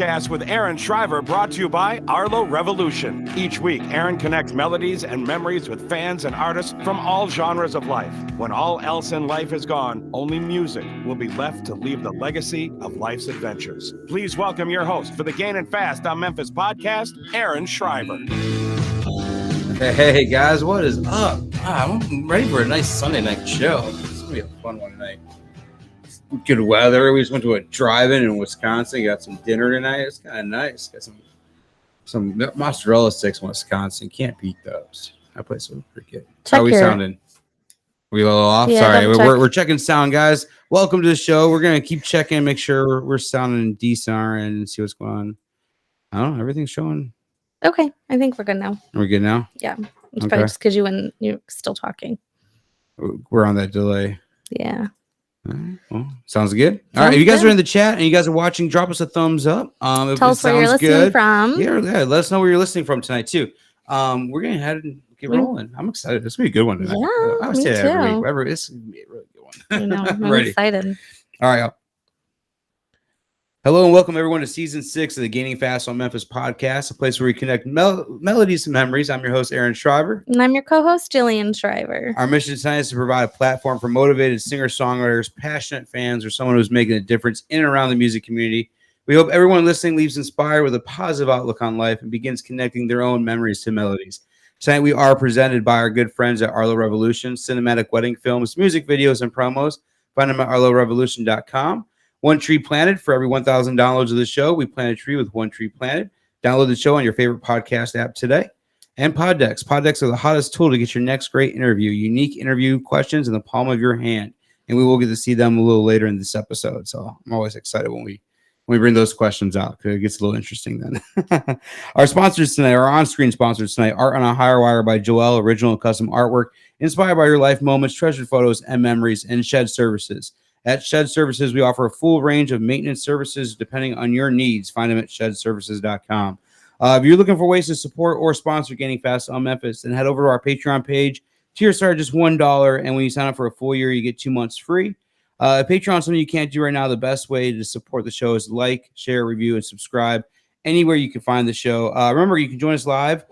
Podcast with Aaron Shriver, brought to you by Arlo Revolution. Each week, Aaron connects melodies and memories with fans and artists from all genres of life. When all else in life is gone, only music will be left to leave the legacy of life's adventures. Please welcome your host for the Gainin Fast on Memphis podcast, Aaron Shriver. Hey guys, what is up? I'm ready for a nice Sunday night show. It's gonna be a fun one tonight. Good weather. We just went to a drive-in in Wisconsin. Got some dinner tonight. It's kind of nice. Got some mozzarella sticks in Wisconsin. Can't beat those. That place was pretty good. How are we sounding? We a little off? Yeah, sorry. We're checking sound, guys. Welcome to the show. We're gonna keep checking, make sure we're sounding decent and see what's going on. I don't know. Everything's showing. Okay, I think we're good now. Are we good now? Yeah, it's probably just because you're still talking. We're on that delay. Yeah. Well, sounds good. All right, if you guys are in the chat and you guys are watching, drop us a thumbs up. If Tell us where you're listening from. Yeah, let us know where you're listening from tonight too. We're gonna head and get rolling. I'm excited. This will be a good one tonight. Yeah, I would say that every week. This is gonna be a really good one. I know. I'm excited. All right. Hello and welcome everyone to season 6 of the Gaining Fast on Memphis podcast, a place where we connect melodies and memories. I'm your host, Aaron Shriver. And I'm your co-host, Jillian Shriver. Our mission tonight is to provide a platform for motivated singer-songwriters, passionate fans, or someone who's making a difference in and around the music community. We hope everyone listening leaves inspired with a positive outlook on life and begins connecting their own memories to melodies. Tonight we are presented by our good friends at Arlo Revolution, cinematic wedding films, music videos, and promos. Find them at arlorevolution.com. One tree planted. For every $1,000 of the show, we plant a tree with one tree planted. Download the show on your favorite podcast app today. And Pod Decks. Pod Decks are the hottest tool to get your next great interview. Unique interview questions in the palm of your hand. And we will get to see them a little later in this episode. So I'm always excited when we bring those questions out, because it gets a little interesting then. Our sponsors tonight, our on-screen sponsors tonight, Art on a Higher Wire by Joelle, original and custom artwork, inspired by your life moments, treasured photos, and memories, and Shed Services. At Shed Services, we offer a full range of maintenance services depending on your needs. Find them at shedservices.com. If you're looking for ways to support or sponsor Gaining Fast on Memphis, then head over to our Patreon page. Tiers start at just $1, and when you sign up for a full year, you get 2 months free. Patreon is something you can't do right now. The best way to support the show is like, share, review, and subscribe anywhere you can find the show. Remember, you can join us live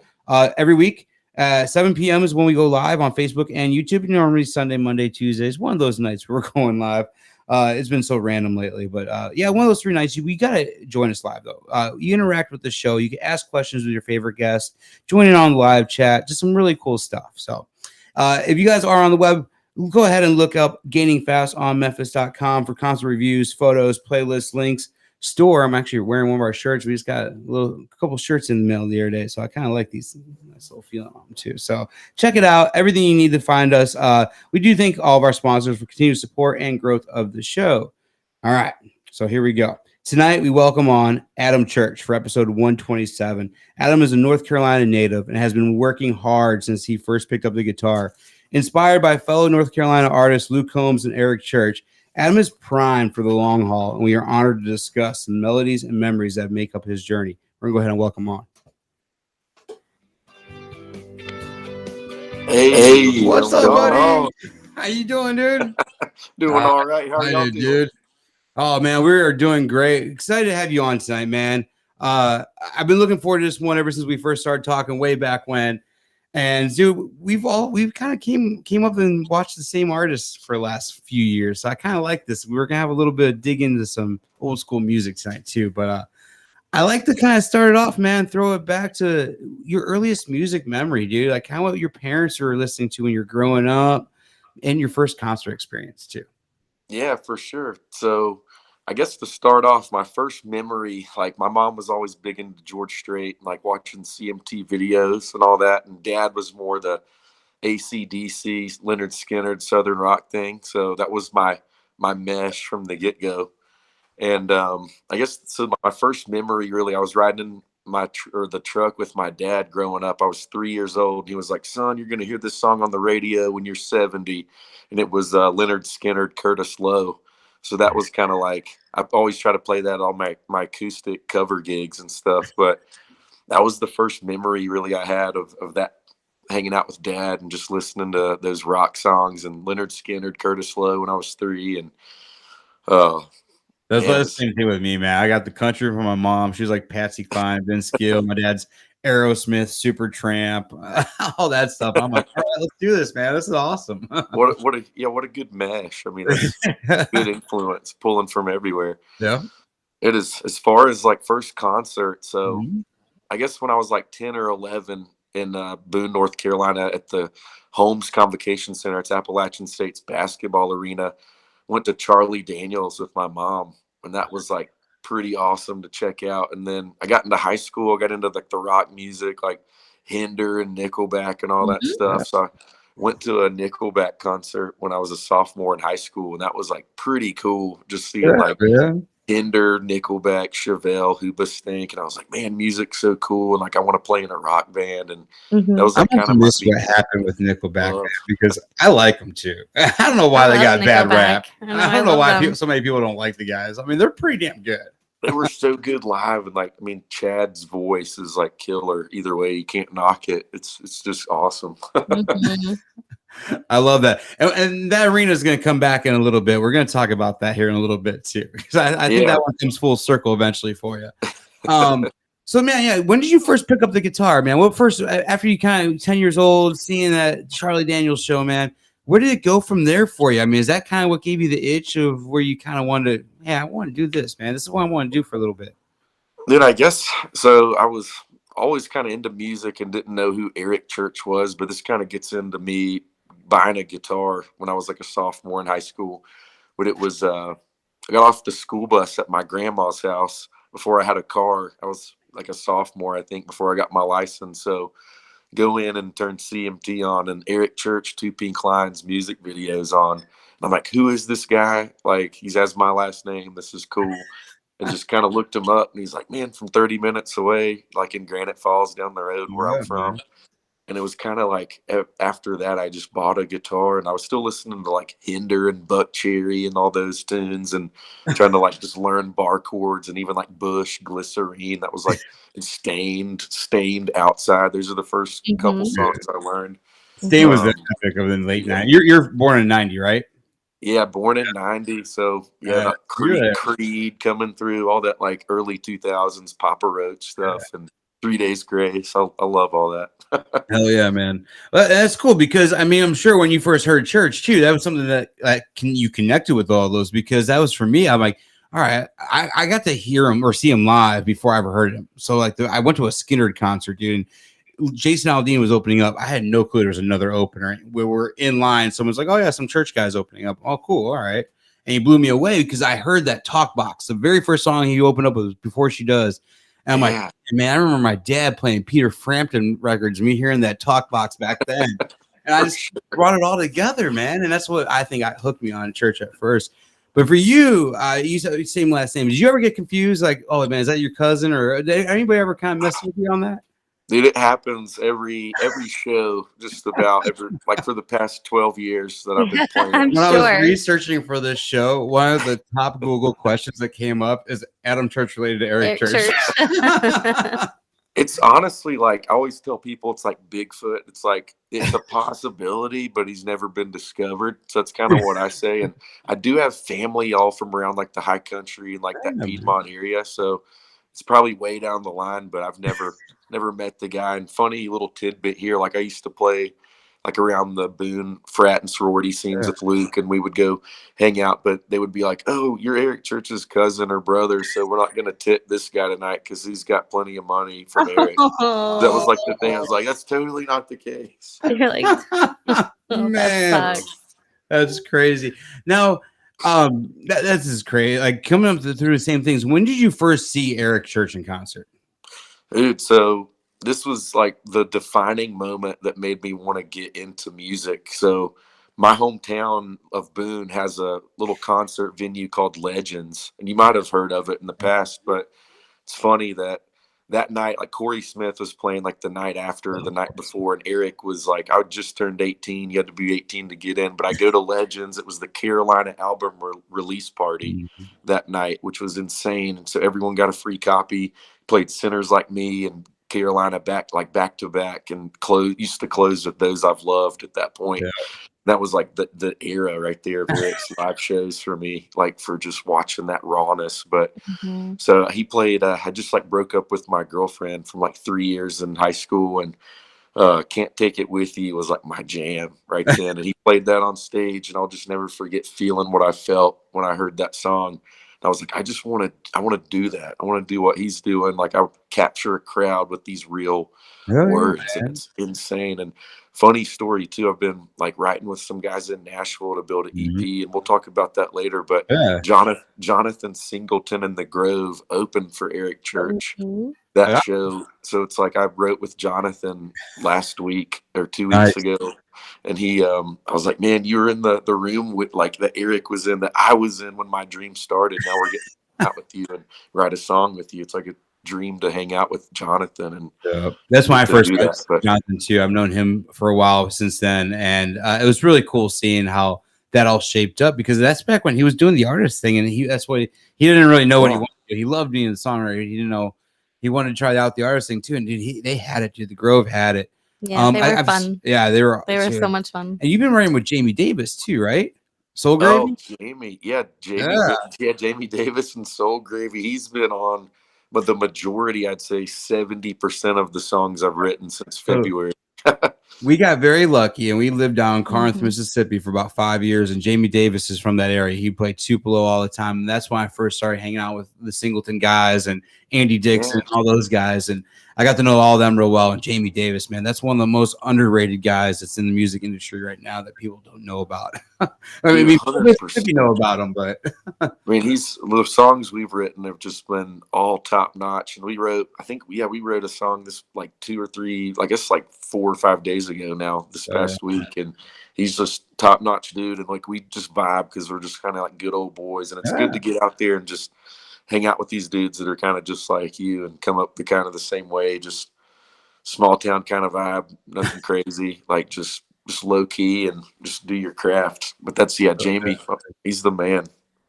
every week. 7 p.m. is when we go live on Facebook and YouTube. Normally Sunday, Monday, Tuesdays. One of those nights we're going live. It's been so random lately, but yeah, one of those 3 nights. We gotta join us live though. You interact with the show. You can ask questions with your favorite guests. Join in on the live chat. Just some really cool stuff. So if you guys are on the web, go ahead and look up Gaining Fast on Memphis.com for constant reviews, photos, playlists, links. Store. I'm actually wearing one of our shirts. We just got a couple shirts in the mail the other day, so I kind of like these. Nice little feeling on them too. So check it out. Everything you need to find us. We do thank all of our sponsors for continued support and growth of the show. All right, so here we go. Tonight we welcome on Adam Church for episode 127. Adam is a North Carolina native and has been working hard since he first picked up the guitar. Inspired by fellow North Carolina artists Luke Combs and Eric Church, Adam is primed for the long haul, and we are honored to discuss the melodies and memories that make up his journey. We're going to go ahead and welcome on. Hey, what's up, buddy? How you doing, dude? Doing all right. How are y'all doing? Dude? Oh, man, we are doing great. Excited to have you on tonight, man. I've been looking forward to this one ever since we first started talking way back when. And dude, we've kind of came up and watched the same artists for the last few years. So I kind of like this. We're gonna have a little bit of dig into some old school music tonight too. But I like to kind of start it off, man. Throw it back to your earliest music memory, dude. Like how what your parents were listening to when you're growing up, and your first concert experience too. Yeah, for sure. So I guess to start off, my first memory, like my mom was always big into George Strait, like watching CMT videos and all that. And dad was more the AC/DC, Leonard Skinner, Southern rock thing. So that was my mesh from the get-go. And I guess so my first memory, really, I was riding in the truck with my dad growing up. I was 3 years old. He was like, son, you're going to hear this song on the radio when you're 70. And it was Leonard Skinner, Curtis Lowe. So that was kind of like, I always try to play that on my acoustic cover gigs and stuff. But that was the first memory really I had of that, hanging out with dad and just listening to those rock songs and Leonard Skinner, Curtis Lowe when I was 3. And That's Man, the same thing with me, man. I got the country from my mom. She was like Patsy Cline, Vince Gill. My dad's Aerosmith, Supertramp, all that stuff. I'm like, all right, let's do this, man. This is awesome. what a good mesh. I mean, that's good influence pulling from everywhere. Yeah. It is. As far as like first concert, so Mhm. I guess when I was like 10 or 11 in Boone, North Carolina, at the Holmes Convocation Center, it's Appalachian State's basketball arena, went to Charlie Daniels with my mom, and that was like pretty awesome to check out. And then I got into high school, I got into like the rock music, like Hinder and Nickelback and all that stuff. Yeah. So I went to a Nickelback concert when I was a sophomore in high school, and that was like pretty cool, just seeing like Hinder, Nickelback, Chevelle, Hoobastank, and I was like, man, music's so cool, and like I want to play in a rock band, and that was like kind of miss what happened with Nickelback, man, because I like them too. I don't know why they got bad rap. I don't know why so many people don't like the guys. I mean, they're pretty damn good. They were so good live, and like I mean, Chad's voice is like killer. Either way, you can't knock it. It's just awesome. I love that, and that arena is going to come back in a little bit. We're going to talk about that here in a little bit too, because I think that one comes full circle eventually for you. So man, yeah, when did you first pick up the guitar, man? What first after you kind of 10 years old, seeing that Charlie Daniels show, man? Where did it go from there for you? I mean, is that kind of what gave you the itch of where you kind of wanted to? Yeah, I want to do this, man. This is what I want to do for a little bit. Then I guess so. I was always kind of into music and didn't know who Eric Church was, but this kind of gets into me buying a guitar when I was like a sophomore in high school. But it was I got off the school bus at my grandma's house before I had a car. I was like a sophomore, I think, before I got my license. So go in and turn CMT on, and Eric Church, Two Pink Lines music videos on. And I'm like, who is this guy? Like, he has my last name. This is cool. And just kind of looked him up, and he's like, man, from 30 minutes away, like in Granite Falls down the road where I'm from. Man. And it was kind of like after that, I just bought a guitar, and I was still listening to like Hinder and Buck Cherry and all those tunes, and trying to like just learn bar chords, and even like Bush, Glycerine. That was like Stained Outside. Those are the first couple songs I learned. Stained was the epic of the late 90s. You're born in 90, right? Yeah, born in 90. So yeah, Creed coming through, all that like early 2000s Papa Roach stuff, and 3 Days Grace. I love all that. Hell yeah, man. Well, that's cool, because I mean, I'm sure when you first heard Church too, that was something that you connected with all those, because that was for me. I'm like, all right, I got to hear him or see him live before I ever heard him. So like I went to a Skinner concert, dude, and Jason Aldean was opening up. I had no clue there was another opener. We were in line. Someone's like, oh yeah, some Church guys opening up. Oh, cool. All right. And he blew me away because I heard that Talk Box. The very first song he opened up was Before She Does. And I'm like, man, I remember my dad playing Peter Frampton records, me hearing that Talk Box back then. And I just brought it all together, man. And that's what I think hooked me on Church at first. But for you, you said same last name. Did you ever get confused? Like, oh, man, is that your cousin? Or did anybody ever kind of mess with you on that? Dude, it happens every show, just about every, like for the past 12 years that I've been playing. When I was researching for this show, one of the top Google questions that came up is Adam Church related to Eric Church. It's honestly like I always tell people, it's like Bigfoot. It's like it's a possibility, but he's never been discovered. So that's kind of what I say. And I do have family all from around like the high country and like that Piedmont area. So it's probably way down the line, but I've never met the guy. And funny little tidbit here, like I used to play like around the Boone frat and sorority scenes with Luke, and we would go hang out, but they would be like, oh, you're Eric Church's cousin or brother, so we're not going to tip this guy tonight because he's got plenty of money from Eric. That was like the thing. I was like, that's totally not the case. You're like, oh, man, that's crazy. Now, that's just crazy. Like coming up through the same things. When did you first see Eric Church in concert? Dude, so this was like the defining moment that made me want to get into music. So my hometown of Boone has a little concert venue called Legends, and you might have heard of it in the past, but it's funny that night, like Corey Smith was playing like the night after, the night before, and Eric was like, I just turned 18. You had to be 18 to get in. But I go to Legends. It was the Carolina album release party that night, which was insane. And so everyone got a free copy, played Sinners Like Me and Carolina back to back, and used to close with Those I've Loved at that point. That was like the era right there of Eric's live shows for me, like for just watching that rawness. But so he played, I just like broke up with my girlfriend from like 3 years in high school, and Can't Take It With You was like my jam right then. And he played that on stage, and I'll just never forget feeling what I felt when I heard that song. And I was like, I want to do that. I want to do what he's doing. Like, I capture a crowd with these real words, and it's insane. And funny story too, I've been like writing with some guys in Nashville to build an EP, and we'll talk about that later. But Jonathan Singleton and the Grove opened for Eric Church that show. So it's like I wrote with Jonathan last week or 2 weeks ago, and he I was like, man, you were in the room with like that Eric was in, that I was in when my dream started. Now we're getting out with you and write a song with you. It's like a dream to hang out with Jonathan. And that's my first Jonathan too. I've known him for a while since then, and it was really cool seeing how that all shaped up, because that's back when he was doing the artist thing, and that's what he didn't really know what he wanted to do. He loved being a songwriter. He didn't know he wanted to try out the artist thing too, and dude, they had it, dude. The Grove had it. Yeah, they were fun. Yeah, they were so much fun. And you've been writing with Jamie Davis too, right? Soul Gravy? Oh, Jamie. Yeah, Jamie Davis and Soul Gravy. He's been on, but the majority, I'd say 70% of the songs I've written since February. We got very lucky, and we lived down in Corinth, Mississippi for about 5 years, and Jamie Davis is from that area. He played Tupelo all the time, and that's when I first started hanging out with the Singleton guys and Andy Dixon and all those guys, and I got to know all of them real well. And Jamie Davis, man, that's one of the most underrated guys that's in the music industry right now that people don't know about. I mean, you know about him, but I mean, the songs we've written have just been all top notch. And we wrote a song this like 2 or 3, I guess like 4 or 5 days ago now, this past week, and he's just top notch dude. And like we just vibe because we're just kind of like good old boys, and it's good to get out there and just hang out with these dudes that are kind of just like you and come up the kind of the same way, just small town kind of vibe, nothing crazy, like just low key and just do your craft. But that's Jamie, he's the man.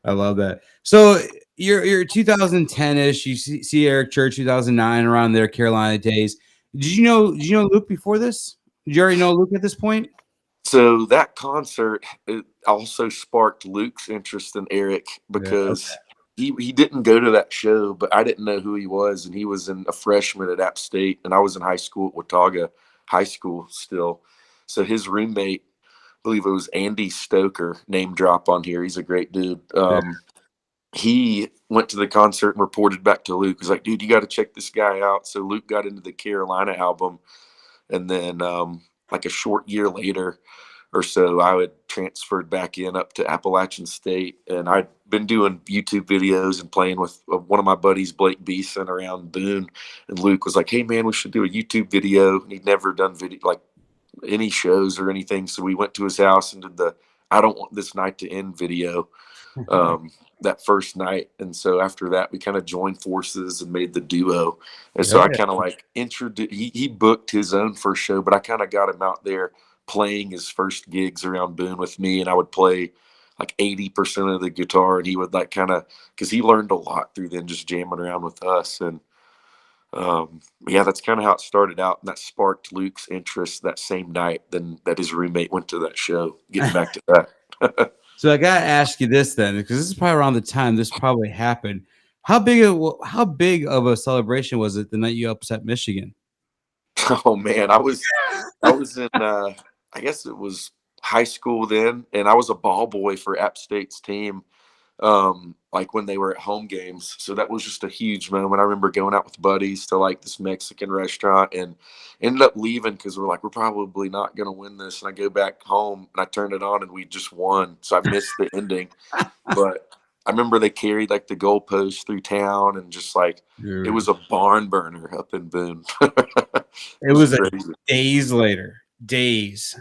I love that. So you're 2010-ish, you see Eric Church 2009, around there, Carolina days. Did you know Luke before this? Did you already know Luke at this point? So that concert, it also sparked Luke's interest in Eric, because he didn't go to that show, but I didn't know who he was, and he was a freshman at App State, and I was in high school at Watauga High School still. So his roommate, I believe it was Andy Stoker, name drop on here. He's a great dude. He went to the concert and reported back to Luke. He's like, dude, you got to check this guy out. So Luke got into the Carolina album, and then like a short year later or so, I had transferred back up to Appalachian State, and I'd been doing YouTube videos and playing with one of my buddies, Blake Beeson, around Boone. And Luke was like, hey man, we should do a YouTube video. And he'd never done video, like any shows or anything. So we went to his house and did the I Don't Want This Night to End video that first night. And so after that, we kind of joined forces and made the duo. And so I kind of like introduced, he booked his own first show, but I kind of got him out there playing his first gigs around Boone with me, and I would play like 80% of the guitar, and he would like kind of, because he learned a lot through then just jamming around with us. And that's kind of how it started out, and that sparked Luke's interest that same night then that his roommate went to that show. Getting back to that. So I gotta ask you this then, because this is probably around the time this probably happened. How big of a celebration was it the night you upset Michigan? Oh man, I was in I guess it was high school then, and I was a ball boy for App State's team, like when they were at home games. So that was just a huge moment. I remember going out with buddies to like this Mexican restaurant and ended up leaving because we're probably not going to win this. And I go back home and I turned it on and we just won. So I missed the ending. But I remember they carried like the goalpost through town, and just like it was a barn burner up in Boone. It was days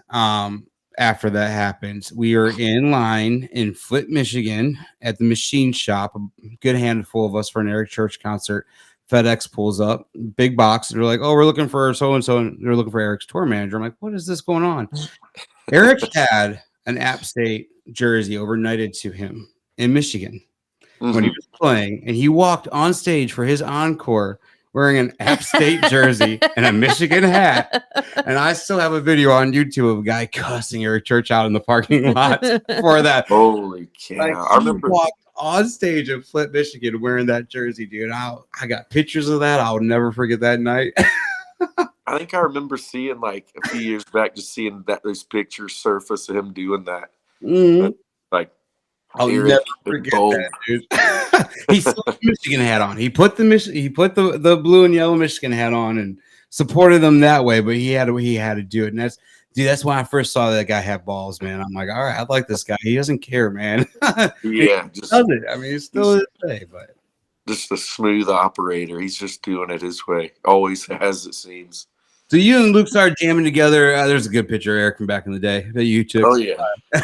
after that happened. We were in line in Flint, Michigan at the machine shop, a good handful of us for an Eric Church concert. FedEx pulls up, big box. They're like, oh, we're looking for so-and-so, and they're looking for Eric's tour manager. I'm like, what is this going on? Eric had an App State jersey overnighted to him in Michigan when he was playing, and he walked on stage for his encore wearing an App State jersey and a Michigan hat. And I still have a video on YouTube of a guy cussing Eric Church out in the parking lot for that. Holy cow. Like, I remember walked on stage in Flint, Michigan wearing that jersey, dude. I got pictures of that. I'll never forget that night. I think I remember seeing like a few years back, just seeing those pictures surface of him doing that. Mm-hmm. Like, I'll never forget that, dude. He still had the Michigan hat on. He put the blue and yellow Michigan hat on and supported them that way. But he had to do it, and that's when I first saw that guy have balls, man. I'm like, all right, I like this guy. He doesn't care, man. Yeah, just does it. I mean, he's still his way, but just a smooth operator. He's just doing it his way. Always has, it seems. So you and Luke started jamming together. There's a good picture of Eric from back in the day that you took. Oh yeah,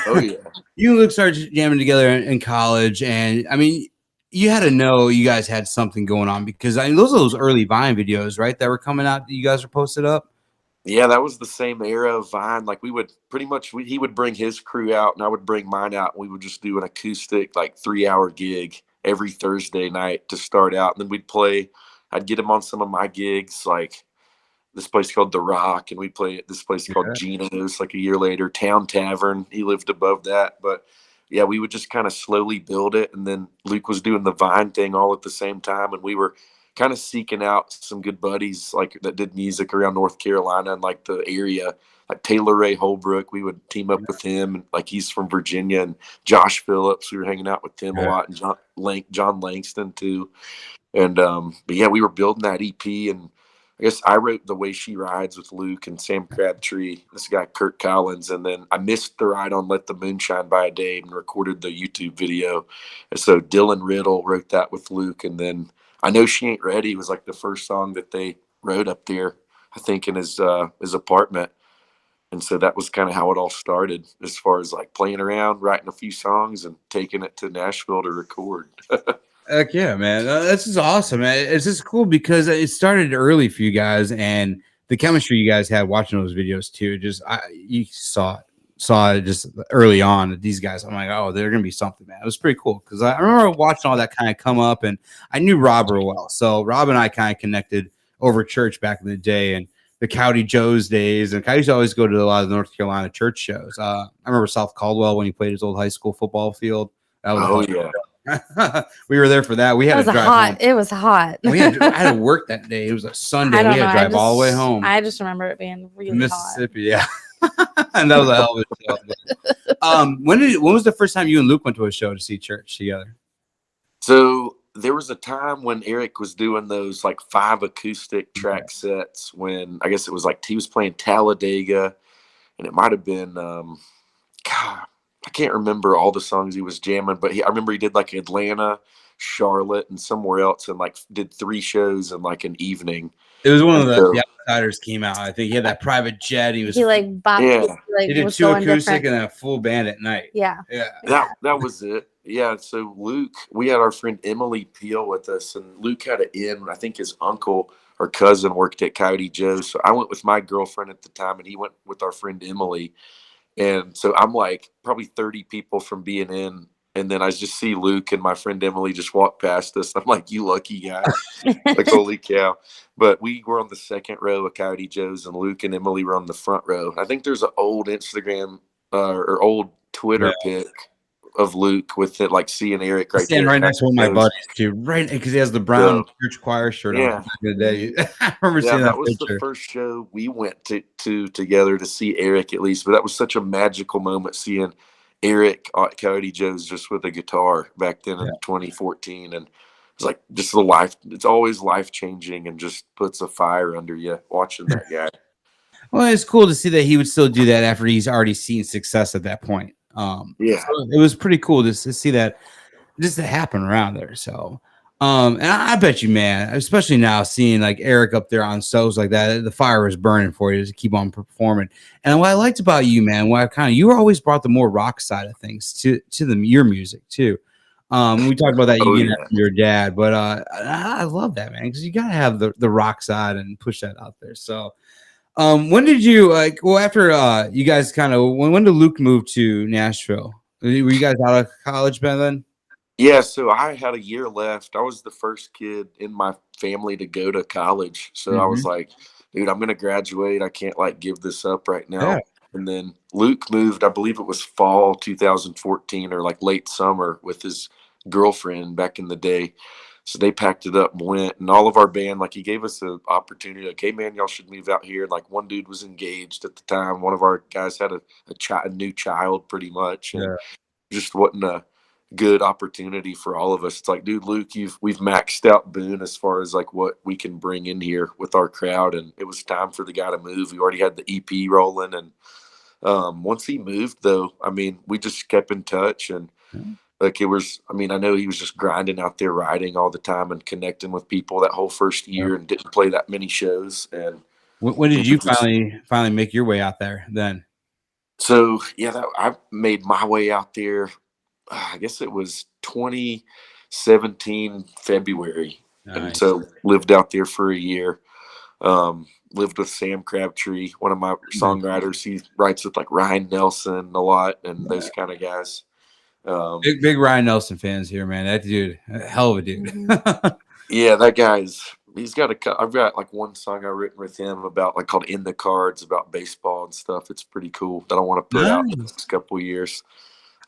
oh yeah. You and Luke started jamming together in college, and I mean, you had to know you guys had something going on because I mean, those are those early Vine videos, right? That were coming out. That you guys were posted up. Yeah, that was the same era of Vine. Like we would pretty much, he would bring his crew out, and I would bring mine out, and we would just do an acoustic like 3-hour gig every Thursday night to start out, and then we'd play. I'd get him on some of my gigs, like this place called The Rock, and we play at this place called Gino's like a year later, Town Tavern. He lived above that. But yeah, we would just kind of slowly build it. And then Luke was doing the Vine thing all at the same time. And we were kind of seeking out some good buddies like that did music around North Carolina and like the area, like Taylor Ray Holbrook. We would team up with him, and like he's from Virginia, and Josh Phillips. We were hanging out with him a lot, and John Langston too. And but yeah, we were building that EP, and I guess I wrote The Way She Rides with Luke and Sam Crabtree, this guy Kurt Collins, and then I missed the ride on Let the Moon Shine by a Dame and recorded the YouTube video. And so Dylan Riddle wrote that with Luke, and then I Know She Ain't Ready was like the first song that they wrote up there, I think, in his apartment. And so that was kind of how it all started, as far as like playing around, writing a few songs, and taking it to Nashville to record. Heck yeah, man. This is awesome, man. It's just cool because it started early for you guys, and the chemistry you guys had watching those videos too. You saw it just early on that these guys, I'm like, oh, they're gonna be something, man. It was pretty cool because I remember watching all that kind of come up, and I knew Rob real well. So Rob and I kind of connected over church back in the day, and the Cowdy Joe's days. And I used to always go to a lot of the North Carolina church shows. I remember South Caldwell when he played his old high school football field. That was we were there for that. We had to drive home. It was hot. I had to work that day. It was a Sunday. We had to drive all the way home. I just remember it being really Mississippi, hot. Yeah. And that was a hell of a show. When was the first time you and Luke went to a show to see church together? So there was a time when Eric was doing those like 5 acoustic track sets when I guess it was like he was playing Talladega, and it might have been God, I can't remember all the songs he was jamming, but I remember he did like Atlanta, Charlotte, and somewhere else, and like did 3 shows in like an evening. It was one of the Outsiders came out. I think he had that private jet. He did 2 acoustic and a full band at night. Yeah. That was it. Yeah. So Luke, we had our friend Emily Peel with us, and Luke had an in. I think his uncle or cousin worked at Coyote Joe's. So I went with my girlfriend at the time, and he went with our friend Emily. And so I'm like probably 30 people from being in. And then I just see Luke and my friend Emily just walk past us. I'm like, you lucky guy. Like, holy cow. But we were on the second row of Coyote Joe's, and Luke and Emily were on the front row. I think there's an old Instagram or old Twitter pic of Luke with it, like seeing Eric right there. Right next to one of my buddies too, right? Because he has the brown church choir shirt on. Good day. I remember seeing that was picture. The first show we went to together to see Eric, at least. But that was such a magical moment seeing Eric at Coyote Joe's just with a guitar back then in 2014, and it's like just it's always life changing and just puts a fire under you watching that guy. Well, it's cool to see that he would still do that after he's already seen success at that point. So it was pretty cool to see that just to happen around there. So, and I bet you, man, especially now seeing like Eric up there on shows like that, the fire was burning for you to keep on performing. And what I liked about you, man, you were always brought the more rock side of things to your music too. We talked about that from your dad, but I love that, man, because you gotta have the rock side and push that out there. So. When did you after you guys kind of when did Luke move to Nashville? Were you guys out of college by then? Yeah, so I had a year left. I was the first kid in my family to go to college. So I was Hmm. like, dude, I'm gonna graduate. I can't like give this up right Yeah. now. And then Luke moved, I believe it was fall 2014 or like late summer with his girlfriend back in the day. So they packed it up and went. And all of our band, like he gave us an opportunity, like, hey man, y'all should move out here. Like one dude was engaged at the time. One of our guys had a new child pretty much. And Yeah. just wasn't a good opportunity for all of us. It's like, dude, Luke, we've maxed out Boone as far as like what we can bring in here with our crowd, and it was time for the guy to move. We already had the EP rolling, and once he moved, though, I mean, we just kept in touch, and Yeah. like it was. I mean, I know he was just grinding out there, writing all the time, and connecting with people that whole first year, and didn't play that many shows, and When we did you were just finally make your way out there then? so yeah. I made my way out there. I guess it was 2017 February, and Nice. so lived out there for a year. Lived with Sam Crabtree, one of my songwriters. He writes with like Ryan Nelson a lot and those kind of guys. Big Ryan Nelson fans here, man. That dude, a hell of a dude. Yeah, that guy's. He's got I've got like one song I've written with him about like called "In the Cards" about baseball and stuff. It's pretty cool that I want to put out in the Nice. next couple of years.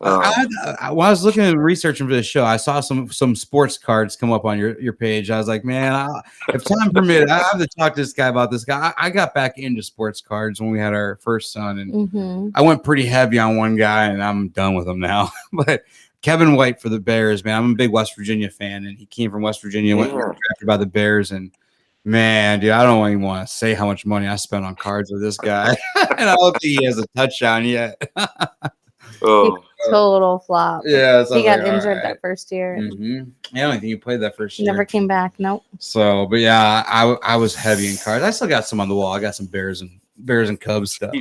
When I was looking and researching for this show, I saw some sports cards come up on your page. I was like, man, if time permitted, I have to talk to this guy about this guy. I got back into sports cards when we had our first son, and I went pretty heavy on one guy, and I'm done with him now. But Kevin White for the Bears, man, I'm a big West Virginia fan, and he came from West Virginia, went drafted by the Bears, and man, dude, I don't even want to say how much money I spent on cards with this guy, and I don't think he has a touchdown yet. Oh, Total flop. Yeah, so He got like, all injured right. that first year. Mm-hmm. Yeah, I don't think you played that first year. Never came back. Nope. So, but yeah, I was heavy in cards. I still got some on the wall. I got some Bears and Cubs stuff.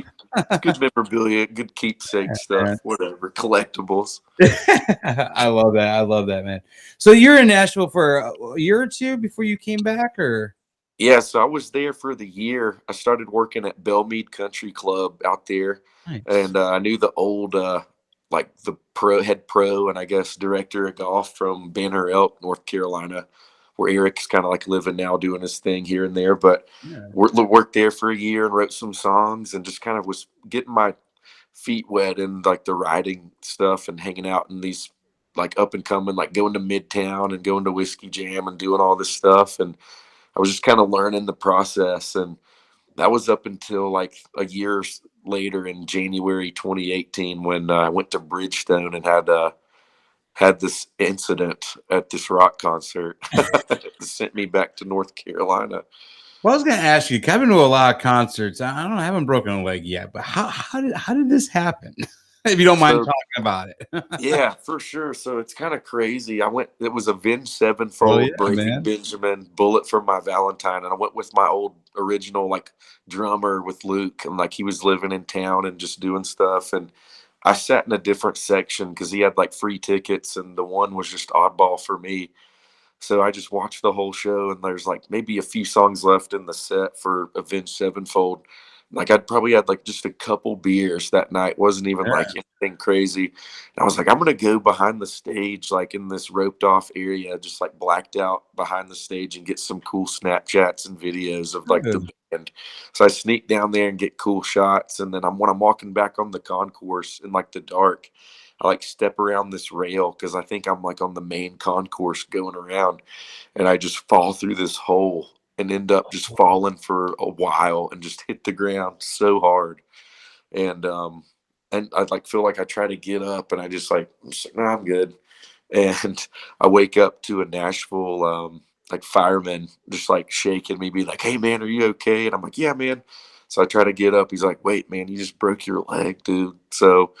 good memorabilia, good keepsake stuff, whatever, collectibles. I love that. I love that, man. So you're in Nashville for a year or two before you came back, or? Yeah, so I was there for the year. I started working at Belmead Country Club out there, Nice. and I knew the old, like the head pro, and I guess director of golf from Banner Elk, North Carolina, where Eric's kind of like living now, doing his thing here and there. But worked there for a year and wrote some songs, and just kind of was getting my feet wet in like the writing stuff and hanging out in these like up and coming, like going to Midtown and going to Whiskey Jam and doing all this stuff, and I was just kind of learning the process, and that was up until like a year later in January 2018 when I went to Bridgestone and had this incident at this rock concert that sent me back to North Carolina. Well, I was going to ask you. I've been to a lot of concerts. I don't know. I haven't broken a leg yet, but how did this happen? If you don't mind talking about it. Yeah, for sure. So it's kind of crazy. It was Avenged Sevenfold, Breaking man. Benjamin, Bullet for My Valentine. And I went with my old original like drummer with Luke, and like he was living in town and just doing stuff. And I sat in a different section because he had like free tickets, and the one was just oddball for me. So I just watched the whole show, and there's like maybe a few songs left in the set for Avenged Sevenfold. Like I'd probably had like just a couple beers that night. Wasn't even like anything crazy. And I was like, I'm gonna go behind the stage, like in this roped off area, just like blacked out behind the stage, and get some cool Snapchats and videos of like the band. So I sneak down there and get cool shots. And then when I'm walking back on the concourse in like the dark, I like step around this rail because I think I'm like on the main concourse going around, and I just fall through this hole and end up just falling for a while and just hit the ground so hard. And I like feel like I try to get up, and I just like, no, I'm good. And I wake up to a Nashville like fireman just like shaking me, be like, hey man, are you okay? And I'm like, yeah, man. So I try to get up. He's like, wait, man, you just broke your leg, dude. So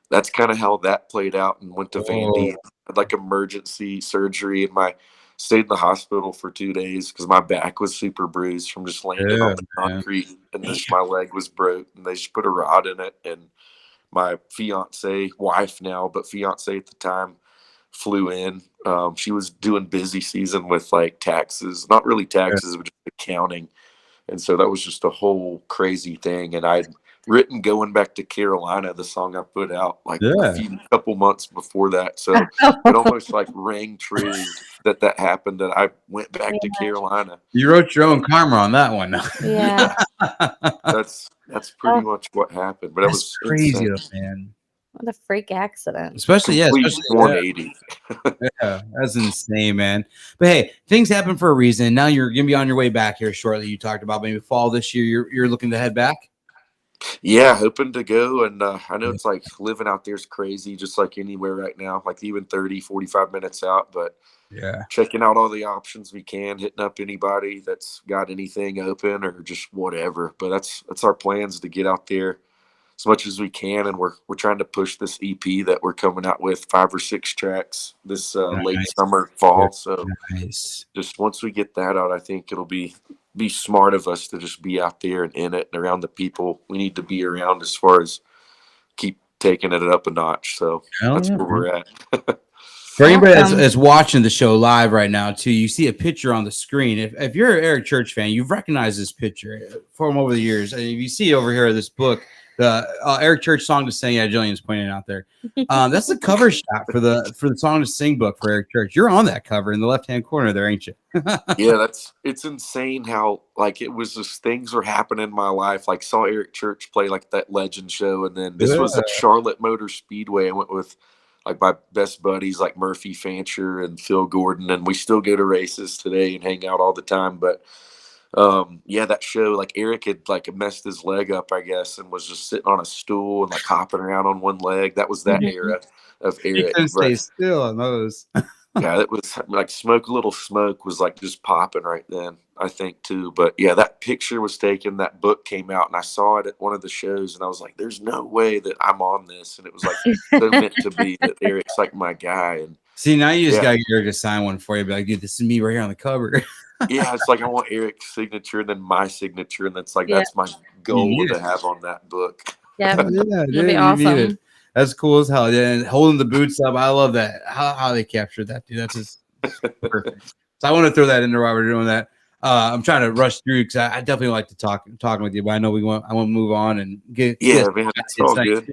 that's kind of how that played out, and went to Vandy, had like emergency surgery, and stayed in the hospital for 2 days because my back was super bruised from just landing on the concrete, and my leg was broke, and they just put a rod in it. And my wife now, but fiance at the time, flew in. She was doing busy season with like taxes, not really taxes, but just accounting. And so that was just a whole crazy thing. And I written going back to Carolina, the song I put out like Yeah. couple months before that. So it almost like rang true that happened, that I went back to Carolina. You wrote your own karma on that one. Yeah. That's pretty much what happened. But it was crazy, insane. man. What a freak accident. Especially, Complete 180. Yeah, that's insane, man. But hey, things happen for a reason. Now you're gonna be on your way back here shortly. You talked about maybe fall this year. You're looking to head back. Yeah, hoping to go. And I know it's like living out there is crazy, just like anywhere right now, like even 30, 45 minutes out. But Yeah. checking out all the options we can, hitting up anybody that's got anything open or just whatever. But that's our plans, to get out there as much as we can. And we're trying to push this EP that we're coming out with, 5 or 6 tracks this late summer, fall. So Nice. just once we get that out, I think it'll be smart of us to just be out there and in it and around the people we need to be around, as far as keep taking it up a notch. So that's where we're at. For anybody that's watching the show live right now, too, you see a picture on the screen. If you're an Eric Church fan, you've recognized this picture from over the years. And if you see over here this book, the Eric Church Song to Sing, Jillian's pointing out there. That's the cover shot for the Song to Sing book for Eric Church. You're on that cover in the left-hand corner there, ain't you? Yeah, it's insane how like it was just things were happening in my life. Like saw Eric Church play like that Legend show, and then this was at Charlotte Motor Speedway. I went with like my best buddies like Murphy Fancher and Phil Gordon, and we still go to races today and hang out all the time. But yeah, that show, like Eric had like messed his leg up, I guess, and was just sitting on a stool and like hopping around on one leg. That was that era of Eric. You couldn't stay still on those. Yeah, it was like Little Smoke was like just popping right then, I think, too. But yeah, that picture was taken, that book came out, and I saw it at one of the shows, and I was like, there's no way that I'm on this. And it was like so meant to be, that Eric's like my guy. And see, now you just got Eric to sign one for you. Be like, dude, this is me right here on the cover. Yeah, it's like I want Eric's signature and then my signature, and that's like that's my goal to have on that book. Yeah, that'd be awesome. That's cool as hell. And holding the boots up, I love that. How they captured that, dude. That's just perfect. So I want to throw that in there while we're doing that. I'm trying to rush through because I definitely like to talking with you, but I know I want to move on and get man, it's all good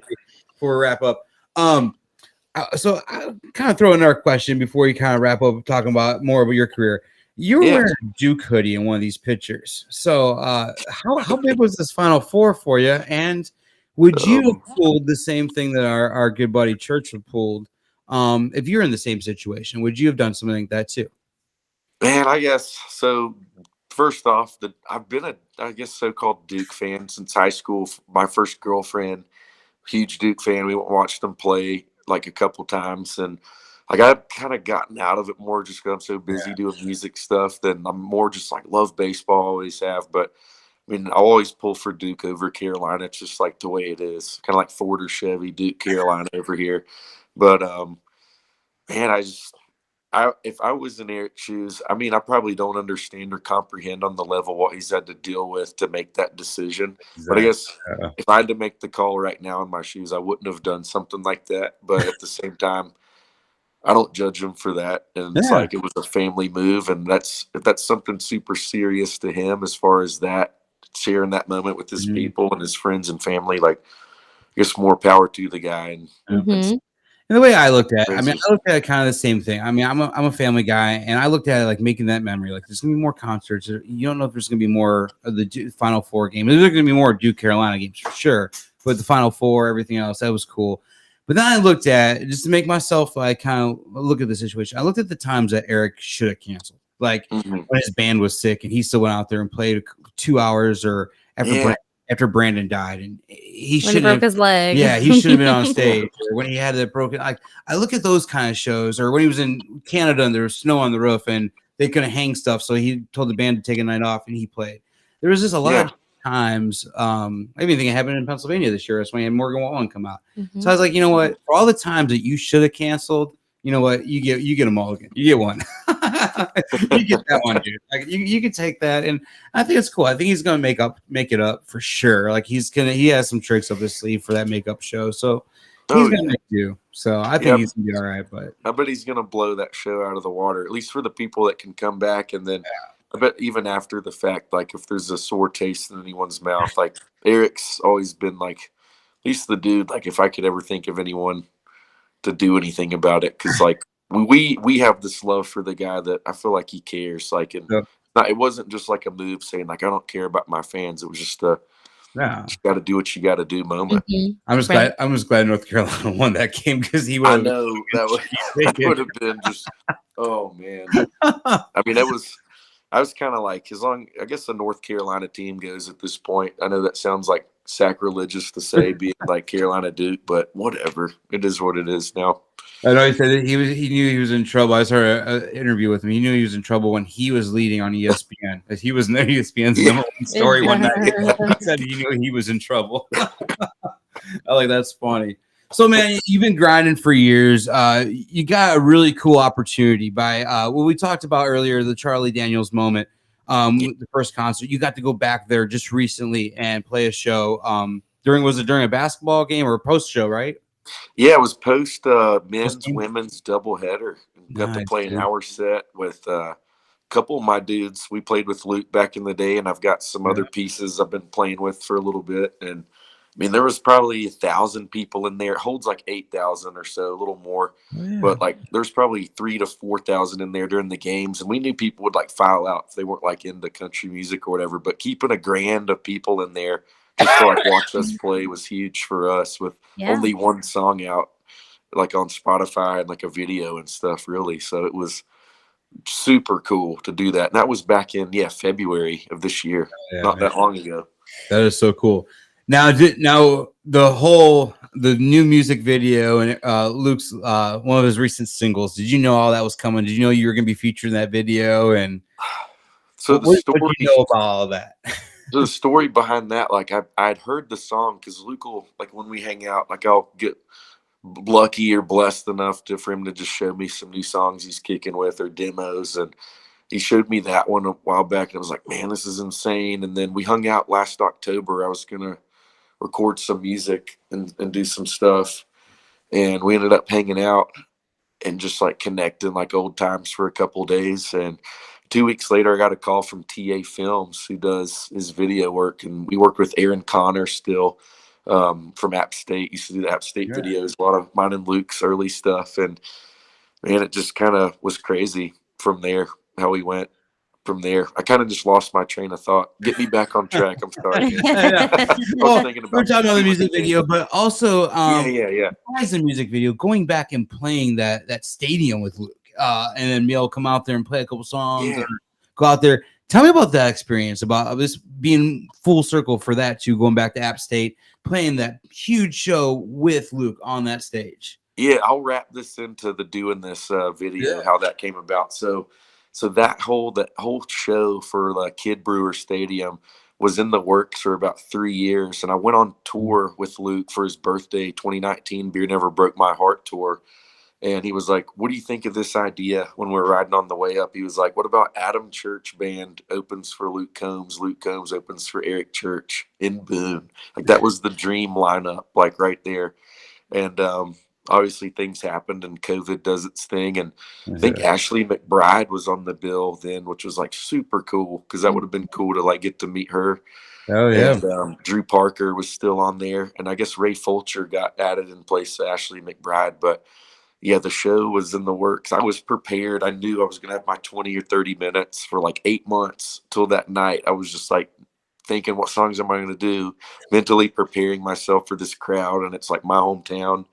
before we wrap up. So I kind of throw another question before you kind of wrap up talking about more about your career. You were wearing a Duke hoodie in one of these pictures. So how big was this Final Four for you? And would you have pulled the same thing that our good buddy Church had pulled if you're in the same situation? Would you have done something like that too? Man, I guess so. First off, I've been I guess so-called Duke fan since high school. My first girlfriend, huge Duke fan. We watched them play like a couple times, and like I've kind of gotten out of it more just because I'm so busy doing music stuff. Then I'm more just like love baseball, always have. But I mean, I always pull for Duke over Carolina. It's just like the way it is. Kind of like Ford or Chevy, Duke, Carolina over here. But man, if I was in Eric's shoes, I mean, I probably don't understand or comprehend on the level what he's had to deal with to make that decision. Exactly. But I guess if I had to make the call right now in my shoes, I wouldn't have done something like that. But at the same time, I don't judge him for that. And it's like it was a family move. And if that's something super serious to him as far as that, sharing that moment with his people and his friends and family, like, I guess more power to the guy. And and the way I looked at it, I mean, I looked at it kind of the same thing. I mean, I'm a family guy, and I looked at it like making that memory. Like, there's going to be more concerts. You don't know if there's going to be more of the Final Four games. There's going to be more Duke Carolina games for sure. But the Final Four, everything else, that was cool. But then I looked at it just to make myself like kind of look at the situation. I looked at the times that Eric should have canceled. Like when his band was sick and he still went out there and played 2 hours, or after Brandon died, and he should have broke his leg. Yeah, he should have been on stage. Or when he had the broken, like I look at those kind of shows, or when he was in Canada and there was snow on the roof and they couldn't hang stuff, so he told the band to take a night off and he played. There was just a lot of times. I even think it happened in Pennsylvania this year. That's when he had Morgan Wallen come out. So I was like, you know what? For all the times that you should have canceled, you know what? You get a mulligan. You get one. You get that one, dude. Like you can take that, and I think it's cool. I think he's gonna make it up for sure. Like he has some tricks up his sleeve for that makeup show. So he's gonna make do. So I think he's gonna be all right. But I bet he's gonna blow that show out of the water, at least for the people that can come back. And then I bet even after the fact, like if there's a sore taste in anyone's mouth, like Eric's always been like, at least the dude, like if I could ever think of anyone to do anything about it, because like we have this love for the guy that I feel like he cares. Like, and Yeah. it wasn't just like a move saying like I don't care about my fans. It was just a Yeah. you got to do what you got to do moment. Mhm. I'm just glad. I'm just glad North Carolina won that game because he would. I know that would have been just. Oh man, I mean, I was kind of like, I guess the North Carolina team goes at this point. I know that sounds like sacrilegious to say, being like Carolina Duke, but whatever. It is what it is now. I know he said that he knew he was in trouble. I saw an interview with him. He knew he was in trouble when he was leading on ESPN. As he was in ESPN's number one story one night. He said he knew he was in trouble. I like that's funny. So man, you've been grinding for years. You got a really cool opportunity by what we talked about earlier, the Charlie Daniels moment. The first concert. You got to go back there just recently and play a show. During a basketball game or a post show, right? Yeah, it was post men's women's doubleheader. Got to play an hour set with a couple of my dudes. We played with Luke back in the day, and I've got some other pieces I've been playing with for a little bit. And I mean, there was probably 1,000 people in there. It holds like 8,000 or so, a little more. But like, there's probably 3,000 to 4,000 in there during the games, and we knew people would like file out if they weren't like into country music or whatever. But keeping a grand of people in there just to like watch us play was huge for us, with only one song out like on Spotify and like a video and stuff, really. So it was super cool to do that. And that was back in February of this year, not that long ago. That is so cool. Now the new music video and Luke's one of his recent singles. Did you know all that was coming? Did you know you were going to be featured in that video? And so what did you know about all of that? The story behind that, like I'd heard the song because Luke will, like when we hang out, like I'll get lucky or blessed enough for him to just show me some new songs he's kicking with or demos, and he showed me that one a while back, and I was like, man, this is insane. And then we hung out last October. I was gonna record some music and do some stuff, and we ended up hanging out and just like connecting like old times for a couple of days. And 2 weeks later, I got a call from TA Films, who does his video work, and we work with Aaron Connor still from App State. Used to do the App State videos, a lot of mine and Luke's early stuff, and man, it just kind of was crazy from there. How we went from there. I kind of just lost my train of thought. Get me back on track. I'm sorry. Well, we're talking about the music video, but also as a music video, going back and playing that stadium with Luke. And then Neil come out there and play a couple songs and go out there. Tell me about that experience, about this being full circle for that too, going back to App State, playing that huge show with Luke on that stage. Yeah, I'll wrap this into the doing this video, how that came about. So that whole show for the Kid Brewer Stadium was in the works for about 3 years. And I went on tour with Luke for his birthday, 2019 Beer Never Broke My Heart tour. And he was like, what do you think of this idea? When we were riding on the way up, he was like, what about Adam Church Band opens for Luke Combs? Luke Combs opens for Eric Church in Boone. Like that was the dream lineup, like right there. And obviously things happened and COVID does its thing. And I think Ashley McBride was on the bill then, which was like super cool because that would have been cool to like get to meet her. Oh yeah. And Drew Parker was still on there. And I guess Ray Fulcher got added in place of Ashley McBride. But yeah, the show was in the works. I was prepared. I knew I was going to have my 20 or 30 minutes for like 8 months till that night. I was just like thinking, what songs am I going to do? Mentally preparing myself for this crowd. And it's like my hometown.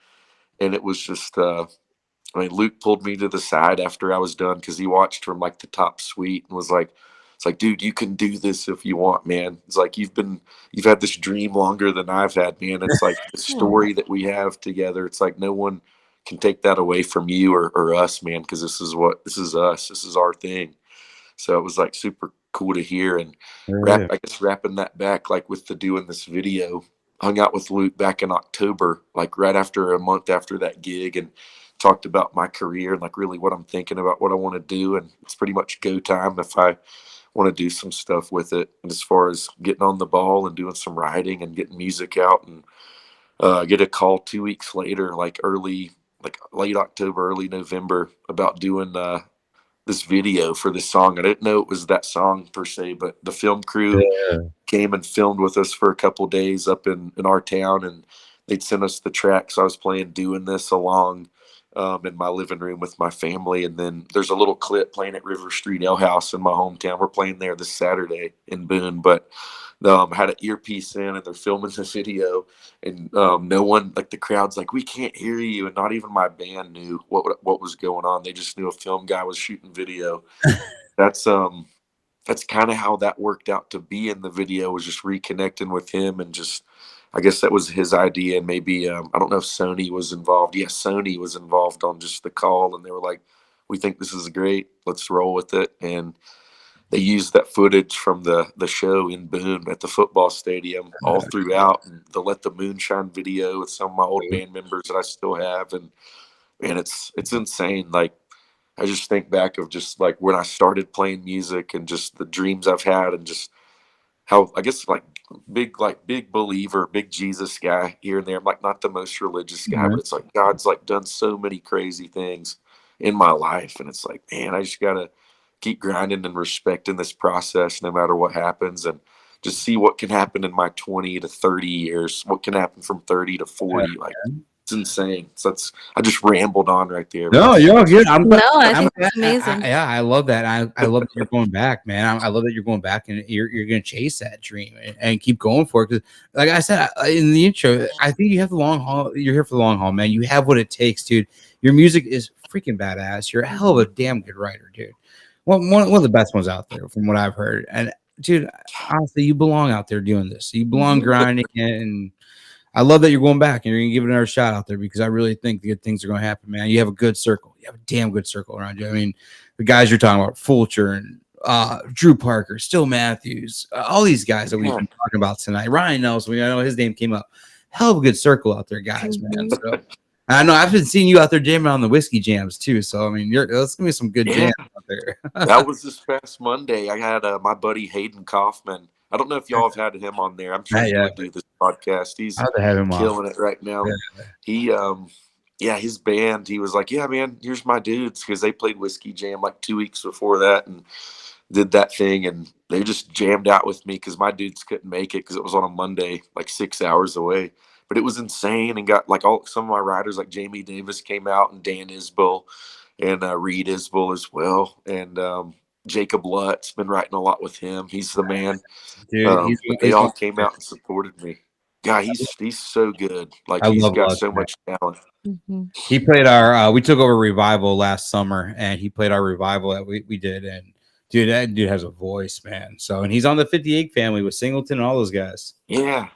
And it was just, Luke pulled me to the side after I was done because he watched from like the top suite and was like, it's like, dude, you can do this if you want, man. It's like, you've had this dream longer than I've had, man. It's like the story that we have together. It's like no one can take that away from you or us, man, because this is us. This is our thing. So it was like super cool to hear. And wrapping that back, like with doing this video, hung out with Luke back in October, like right after a month after that gig, and talked about my career and like really what I'm thinking about, what I want to do. And it's pretty much go time if I want to do some stuff with it. And as far as getting on the ball and doing some writing and getting music out, and get a call 2 weeks later, like late October, early November, about doing this video for this song. I didn't know it was that song per se, but the film crew came and filmed with us for a couple days up in our town, and they'd sent us the track. So I was playing Doing This along in my living room with my family. And then there's a little clip playing at River Street Ale House in my hometown. We're playing there this Saturday in Boone, but I had an earpiece in, and they're filming the video, and no one, like the crowd's like, we can't hear you. And not even my band knew what was going on. They just knew a film guy was shooting video. That's kind of how that worked out to be in the video, was just reconnecting with him. And just, I guess that was his idea. And maybe, I don't know if Sony was involved. Yeah, Sony was involved on just the call, and they were like, we think this is great. Let's roll with it. And they used that footage from the show in Boone at the football stadium all throughout, and the Let the Moon Shine video with some of my old band members that I still have. And man, it's insane. Like, I just think back of just like when I started playing music, and just the dreams I've had, and just how, I guess, big believer, big Jesus guy here and there. I'm like not the most religious guy, but it's like God's like done so many crazy things in my life. And it's like, man, I just gotta keep grinding and respecting this process no matter what happens, and just see what can happen in my 20 to 30 years, what can happen from 30 to 40. Like, it's insane. So I just rambled on right there. No, you're good. I think it's amazing. I love that. I love that you're going back, man. I love that you're going back, and you're going to chase that dream and keep going for it. Because, like I said in the intro, I think you have the long haul. You're here for the long haul, man. You have what it takes, dude. Your music is freaking badass. You're a hell of a damn good writer, dude. One of the best ones out there, from what I've heard. And dude, honestly, you belong out there doing this. You belong grinding it, and I love that you're going back and you're gonna give it another shot out there, because I really think the good things are gonna happen, man. You have a good circle. You have a damn good circle around you. I mean, the guys you're talking about, Fulcher and Drew Parker, Still Matthews, all these guys that we've been talking about tonight. Ryan Nelson, I know his name came up. Hell of a good circle out there, guys, man. So I know I've been seeing you out there jamming on the whiskey jams too. So I mean, let's give me some good jams out there. That was this past Monday. I had my buddy Hayden Kaufman. I don't know if y'all have had him on there. I'm sure he would do this podcast. He's killing it right now. Yeah. He, his band. He was like, "Yeah, man, here's my dudes," because they played Whiskey Jam like 2 weeks before that and did that thing, and they just jammed out with me because my dudes couldn't make it because it was on a Monday, like 6 hours away. But it was insane, and got like some of my writers, like Jamie Davis came out, and Dan Isbell, and Reed Isbell as well, and Jacob Lutt's been writing a lot with him. He's the man. Dude, they all came out and supported me. Yeah, he's so good. Like, he's got so much talent. He played our we took over Revival last summer, and he played our Revival that we did, and dude, that dude has a voice, man. So, and he's on the 58 family with Singleton and all those guys. Yeah.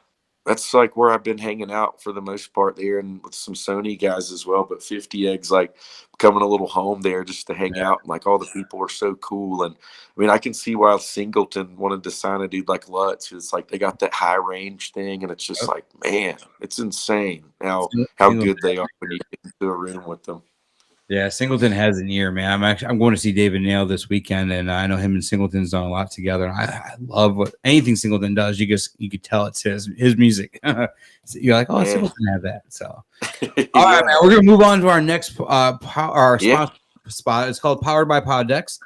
That's like where I've been hanging out for the most part there, and with some Sony guys as well. But 50 Eggs, like, becoming a little home there just to hang out. And like, all the people are so cool. And I mean, I can see why Singleton wanted to sign a dude like Lutz. It's like they got that high range thing, and it's just like, man, it's insane how good they are when you get into a room with them. Yeah, Singleton has an ear, man. I'm going to see David Nail this weekend, and I know him and Singleton's done a lot together. I love anything Singleton does. You could tell it's his music. So you're like, oh, Singleton had that. So, all right, man. We're gonna move on to our next our spot. It's called Powered by Poddex.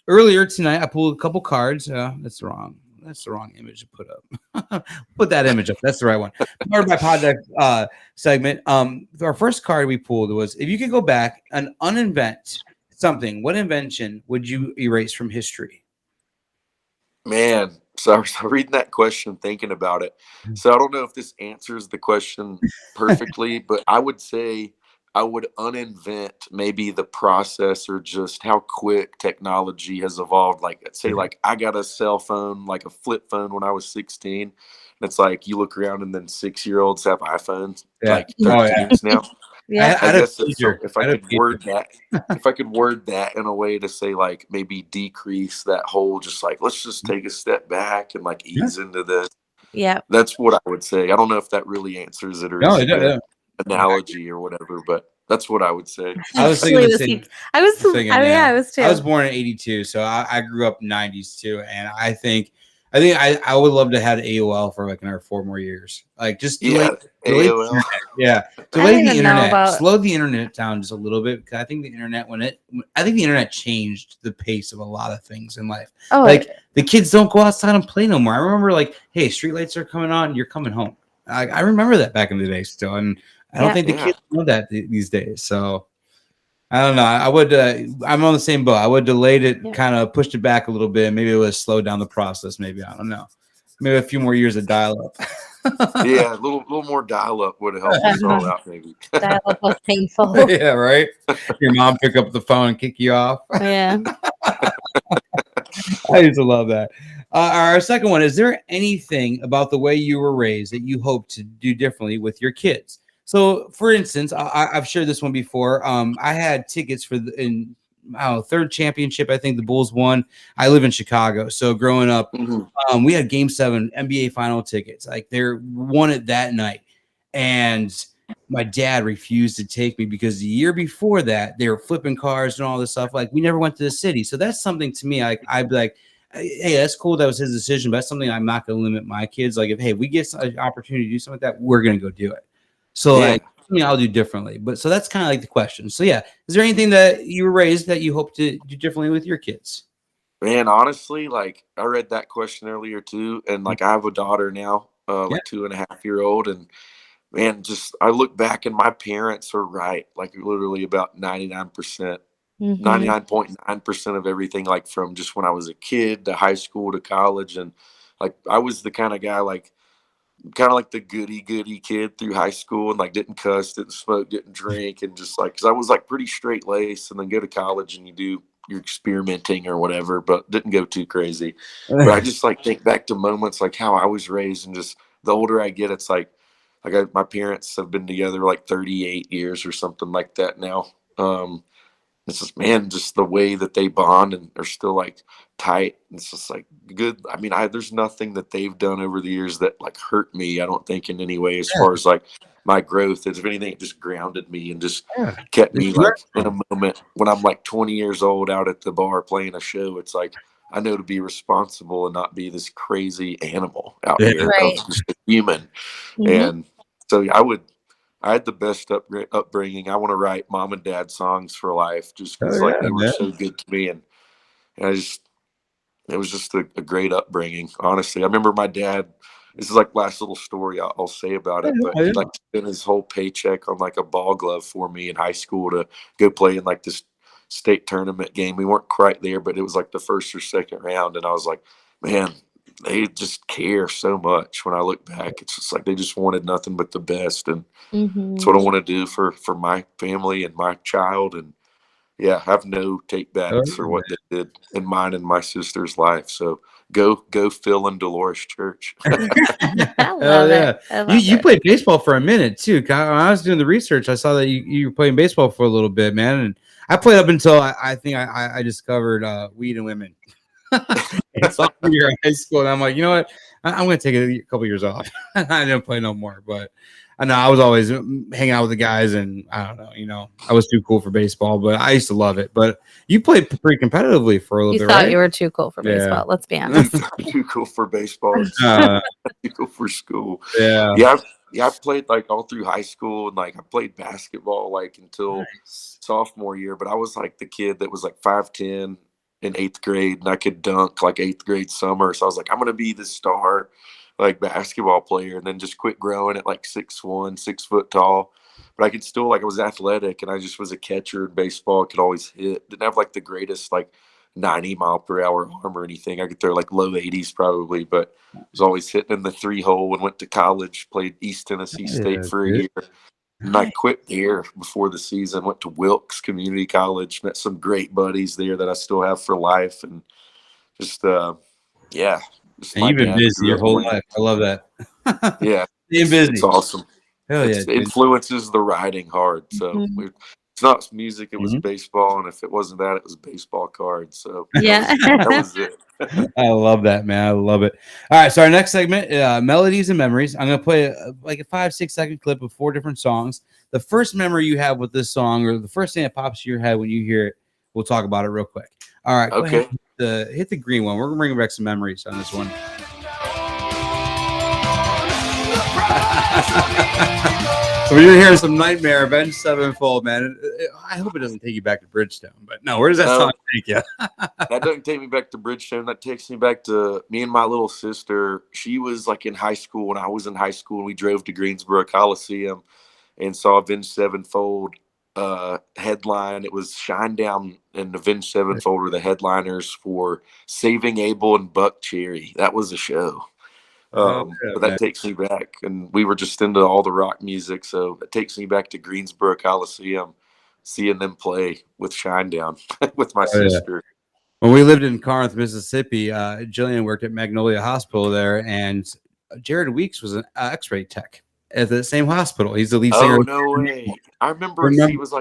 Earlier tonight, I pulled a couple cards. That's the wrong image to put up. Put that image up. That's the right one. Powered by Poddex segment. Our first card we pulled was, if you could go back and uninvent something, what invention would you erase from history? Man, so I was reading that question, thinking about it. So I don't know if this answers the question perfectly, but I would say I would uninvent maybe the process, or just how quick technology has evolved. Like, say, like, I got a cell phone, like a flip phone, when I was 16. And it's like, you look around, and then 6-year-olds have iPhones, like 13s now. Yeah, I guess if I could word that in a way to say, like, maybe decrease that whole, just like, let's just take a step back and like ease into this. Yeah, that's what I would say. I don't know if that really answers it, or analogy or whatever, but that's what I would say. I was thinking the same. I was too. I was born in 82, so I grew up 90s too, and I think I think I would love to have AOL for like another 4 more years. Like just delay the AOL. internet. Yeah, I delay don't the even know internet. about- Slow the internet down just a little bit because I think the internet I think the internet changed the pace of a lot of things in life. Oh, Like the kids don't go outside and play no more. I remember like, hey, streetlights are coming on, you're coming home. I remember that back in the day still, and I don't think the kids know that these days. So. I don't know. I would. I'm on the same boat. I would delayed it, kind of pushed it back a little bit. Maybe it would slow down the process. Maybe I don't know. Maybe a few more years of dial-up. Yeah, a little more dial-up would have helped us all out. Maybe dial-up was painful. Yeah, right. Your mom pick up the phone and kick you off. Yeah. I used to love that. Our second one: is there anything about the way you were raised that you hope to do differently with your kids? So, for instance, I've shared this one before. I had tickets for third championship. I think the Bulls won. I live in Chicago, so growing up, we had Game 7 NBA final tickets. Like they won it that night, and my dad refused to take me because the year before that they were flipping cars and all this stuff. Like we never went to the city, so that's something to me. I'd be like, hey, that's cool. That was his decision, but that's something I'm not going to limit my kids. Like if we get an opportunity to do something like that, we're going to go do it. So like, I'll do differently. But so that's kind of like the question. So yeah, is there anything that you were raised that you hope to do differently with your kids? Man, honestly, like I read that question earlier too, and like I have a daughter now, like 2.5-year-old, and man, just I look back and my parents are right, like literally about 99%, 99.9% of everything, like from just when I was a kid to high school to college, and like I was the kind of guy like. Kind of like the goody kid through high school and like didn't cuss, didn't smoke, didn't drink, and just like because I was like pretty straight laced, and then go to college and you do your experimenting or whatever, but didn't go too crazy. But I just like think back to moments like how I was raised, and just the older I get, it's like my parents have been together like 38 years or something like that now. It's just, man, just the way that they bond and are still like tight. It's just like good. I mean, there's nothing that they've done over the years that like hurt me. I don't think in any way as far as like my growth. If anything, it just grounded me and just kept me like in a moment when I'm like 20 years old out at the bar playing a show. It's like, I know to be responsible and not be this crazy animal out here. Right. I'm just a human. And so I had the best upbringing. I want to write mom and dad songs for life just because like they were so good to me. And it was just a great upbringing. Honestly, I remember my dad, this is like last little story I'll say about it, but he like spent his whole paycheck on like a ball glove for me in high school to go play in like this state tournament game. We weren't quite there, but it was like the first or second round. And I was like, man, they just care so much. When I look back, it's just like they just wanted nothing but the best, and that's what I want to do for my family and my child. And I have no take backs for what they did in mine and my sister's life. So go Phil and Dolores Church. I love it. You played baseball for a minute too. When I was doing the research, I saw that you were playing baseball for a little bit, man. And I played up until I think I discovered weed and women. It's sophomore year in high school, and I'm like, you know what? I'm going to take a couple years off. I didn't play no more, but I know I was always hanging out with the guys, and I don't know, I was too cool for baseball, but I used to love it. But you played pretty competitively for a little bit, right? You thought you were too cool for baseball. Let's be honest. Too cool for baseball. Too cool for school. I played like all through high school, and like I played basketball like until sophomore year. But I was like the kid that was like 5'10" in 8th grade, and I could dunk like 8th grade summer. So I was like, I'm gonna be the star like basketball player, and then just quit growing at like 6'1", 6 foot tall. But I could still like I was athletic, and I just was a catcher in baseball. Could always hit. Didn't have like the greatest like 90-mile-per-hour arm or anything. I could throw like low 80s probably, but was always hitting in the 3-hole. And went to college, played East Tennessee State for a year. And I quit there before the season, went to Wilkes Community College, met some great buddies there that I still have for life. And just, and you've been busy your whole life. I love that. Being busy. It's awesome. Hell yeah. It influences the writing hard. So it's not music, it was baseball. And if it wasn't that, it was baseball cards. So that was it. I love that, man. I love it. All right, so our next segment, Melodies and Memories. I'm going to play like a 5-6 second clip of 4 different songs. The first memory you have with this song, or the first thing that pops to your head when you hear it, we'll talk about it real quick. All right. Okay. hit the green one. We're gonna bring back some memories on this one. So you're hearing some Nightmare, Avenged Sevenfold, man. I hope it doesn't take you back to Bridgestone, but no, where does that song take you? That doesn't take me back to Bridgestone. That takes me back to me and my little sister. She was like in high school when I was in high school. We drove to Greensboro Coliseum and saw Avenged Sevenfold headline. It was Shinedown and Avenged Sevenfold were the headliners for Saving Abel and Buck Cherry. That was a show. But that takes me back, and we were just into all the rock music, so it takes me back to Greensboro Coliseum, seeing them play with Shinedown with my sister. When we lived in Corinth, Mississippi, Jillian worked at Magnolia Hospital there, and Jared Weeks was an X-ray tech at the same hospital. He's the lead singer. Oh, no way! I remember he was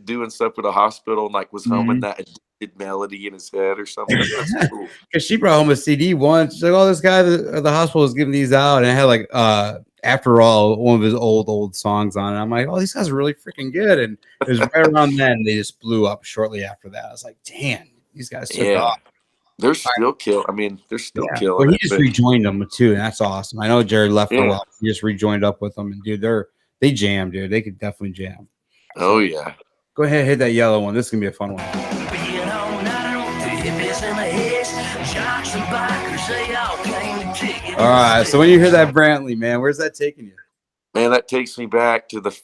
doing stuff with a hospital and like was humming that melody in his head or something. That's cool. Because she brought home a CD once. She's like, "Oh, this guy at the hospital was giving these out," and it had like After All, one of his old songs on it. I'm like, "Oh, these guys are really freaking good." And it was right around then they just blew up shortly after that. I was like, "Damn, these guys took off." They're still killing. I mean, they're still killing. Well, he just rejoined them too, and that's awesome. I know Jared left for a while. He just rejoined up with them, and dude, they jam, dude. They could definitely jam. Oh yeah. Go ahead, hit that yellow one. This is gonna be a fun one. All right, so when you hear that Brantley, man, where's that taking you? Man, that takes me back to the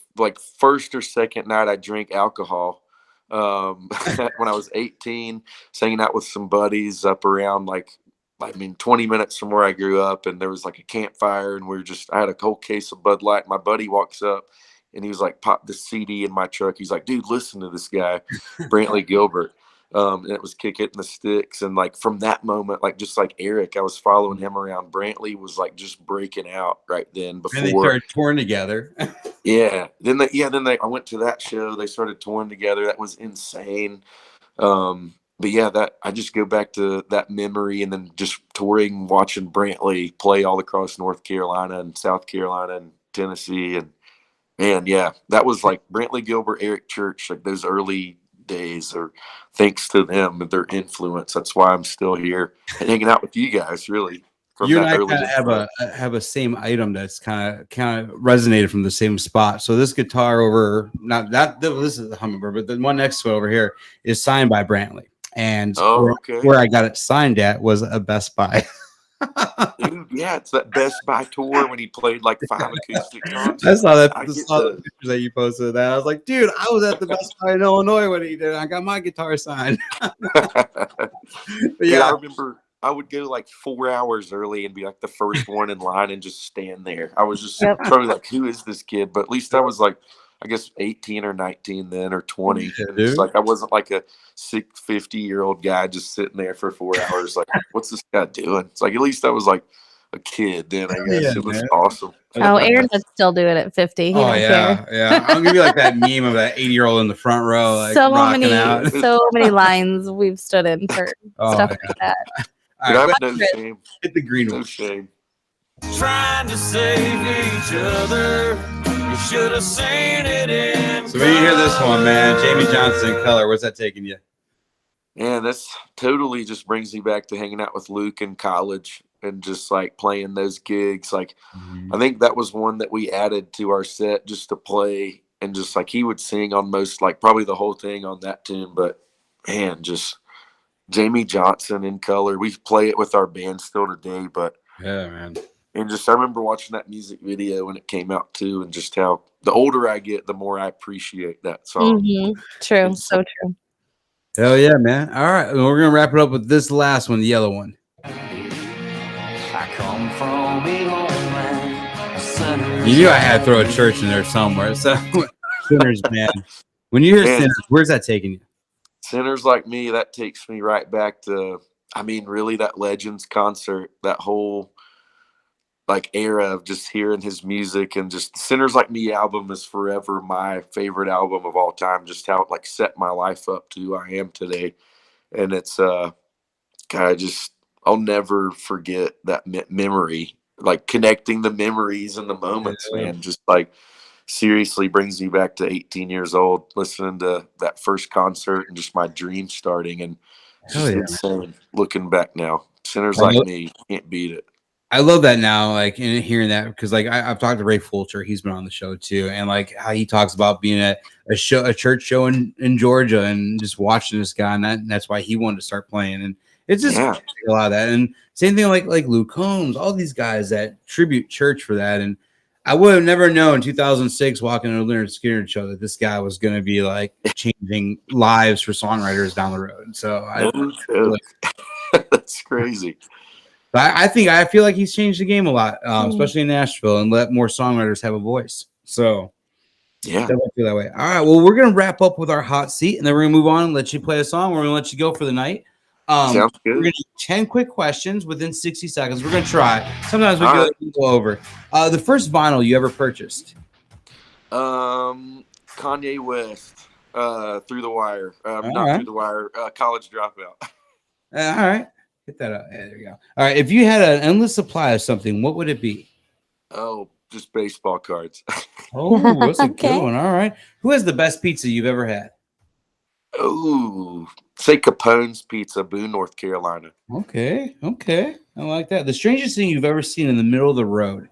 first or second night I drank alcohol. When I was 18, hanging out with some buddies up around 20 minutes from where I grew up, and there was like a campfire, and I had a cold case of Bud Light. My buddy walks up and he was like, "Pop the CD in my truck." He's like, "Dude, listen to this guy, Brantley Gilbert." And it was Kick It in the Sticks. And like from that moment, like just like Eric, I was following him around. Brantley was like just breaking out right then. Before and they started touring together. I went to that show. They started touring together. That was insane. But yeah, that I just go back to that memory, and then just touring, watching Brantley play all across North Carolina and South Carolina and Tennessee. And man, yeah, that was like Brantley Gilbert, Eric Church, like those early days, or thanks to them and their influence. That's why I'm still here and hanging out with you guys, really. You and I kind of have a same item that's kind of resonated from the same spot. So this guitar this is the Hummingbird, but the one next to it over here is signed by Brantley. And where I got it signed at was a Best Buy. Dude, yeah, it's that Best Buy tour when he played like 5 acoustic concerts. I saw the pictures that you posted of that. I was like, dude, I was at the Best Buy in Illinois when he did. I got my guitar signed. Yeah, I remember I would go like 4 hours early and be like the first one in line and just stand there. I was just probably like, who is this kid? But at least I was like, I guess 18 or 19 then, or 20. It's like I wasn't like a 50-year-old guy just sitting there for 4 hours. Like, what's this guy doing? It's like at least I was like a kid then. I guess it was awesome. Oh, Aaron would still do it at 50. He don't care. Yeah. I'll give you like that meme of that 80-year-old in the front row, like so rocking out. So many lines we've stood in for stuff like that. Dude, I have no shame. Hit the green one. No shame. Trying to save each other. You should have seen it in. So when you hear this one, man, Jamie Johnson, Color, where's that taking you? Yeah, that's totally just brings me back to hanging out with Luke in college and just like playing those gigs. Like, I think that was one that we added to our set just to play, and just like he would sing on most, like probably the whole thing on that tune. But man, just Jamie Johnson in Color. We play it with our band still today, but yeah, man. And just I remember watching that music video when it came out too, and just how the older I get, the more I appreciate that song. True, so true. Hell yeah, man. All right, we're gonna wrap it up with this last one, the yellow one. I come from You knew I had to throw a church in there somewhere. So Sinners, man. When you hear Sinners, where's that taking you? Sinners Like Me, that takes me right back to, I mean, really that Legends concert, that whole like era of just hearing his music, and just Sinners Like Me album is forever my favorite album of all time. Just how it like set my life up to who I am today. And it's I'll never forget that memory, like connecting the memories and the moments, man. Just like seriously brings me back to 18 years old, listening to that first concert and just my dream starting. And it's just insane looking back now. Sinners like me can't beat it. I love that now, like, and hearing that, because like I've talked to Ray Fulcher, he's been on the show too, and like how he talks about being at a church show in Georgia and just watching this guy, and that's why he wanted to start playing. And it's just a lot of that. And same thing like Luke Combs, all these guys that tribute church for that. And I would have never known in 2006 walking into a Leonard Skinner show that this guy was going to be like changing lives for songwriters down the road. So that's crazy. I feel like he's changed the game a lot, especially in Nashville, and let more songwriters have a voice. So I feel that way. All right, well, we're gonna wrap up with our hot seat, and then we're gonna move on and let you play a song. We're gonna let you go for the night. Sounds good. We're gonna do 10 quick questions within 60 seconds. We're gonna try. Sometimes we go over. The first vinyl you ever purchased? Kanye West, Through the Wire. Through the Wire. College Dropout. All right. Get that up. Yeah, there you go. All right. If you had an endless supply of something, what would it be? Oh, just baseball cards. Oh, that's a good one. All right. Who has the best pizza you've ever had? Oh, say Capone's Pizza, Boone, North Carolina. Okay. I like that. The strangest thing you've ever seen in the middle of the road?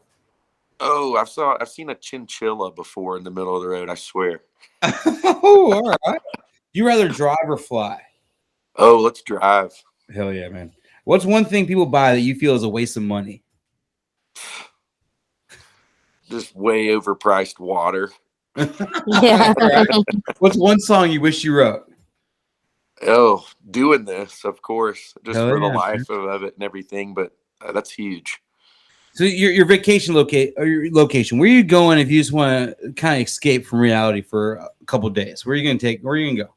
Oh, I've seen a chinchilla before in the middle of the road, I swear. Oh, all right. You rather drive or fly? Oh, let's drive. Hell yeah, man. What's one thing people buy that you feel is a waste of money? Just way overpriced water. Yeah. What's one song you wish you wrote? Oh, Doing This, of course, just Hell for the yeah, life of it and everything. But that's huge. So your vacation location, where are you going if you just want to kind of escape from reality for a couple of days? Where are you going to go?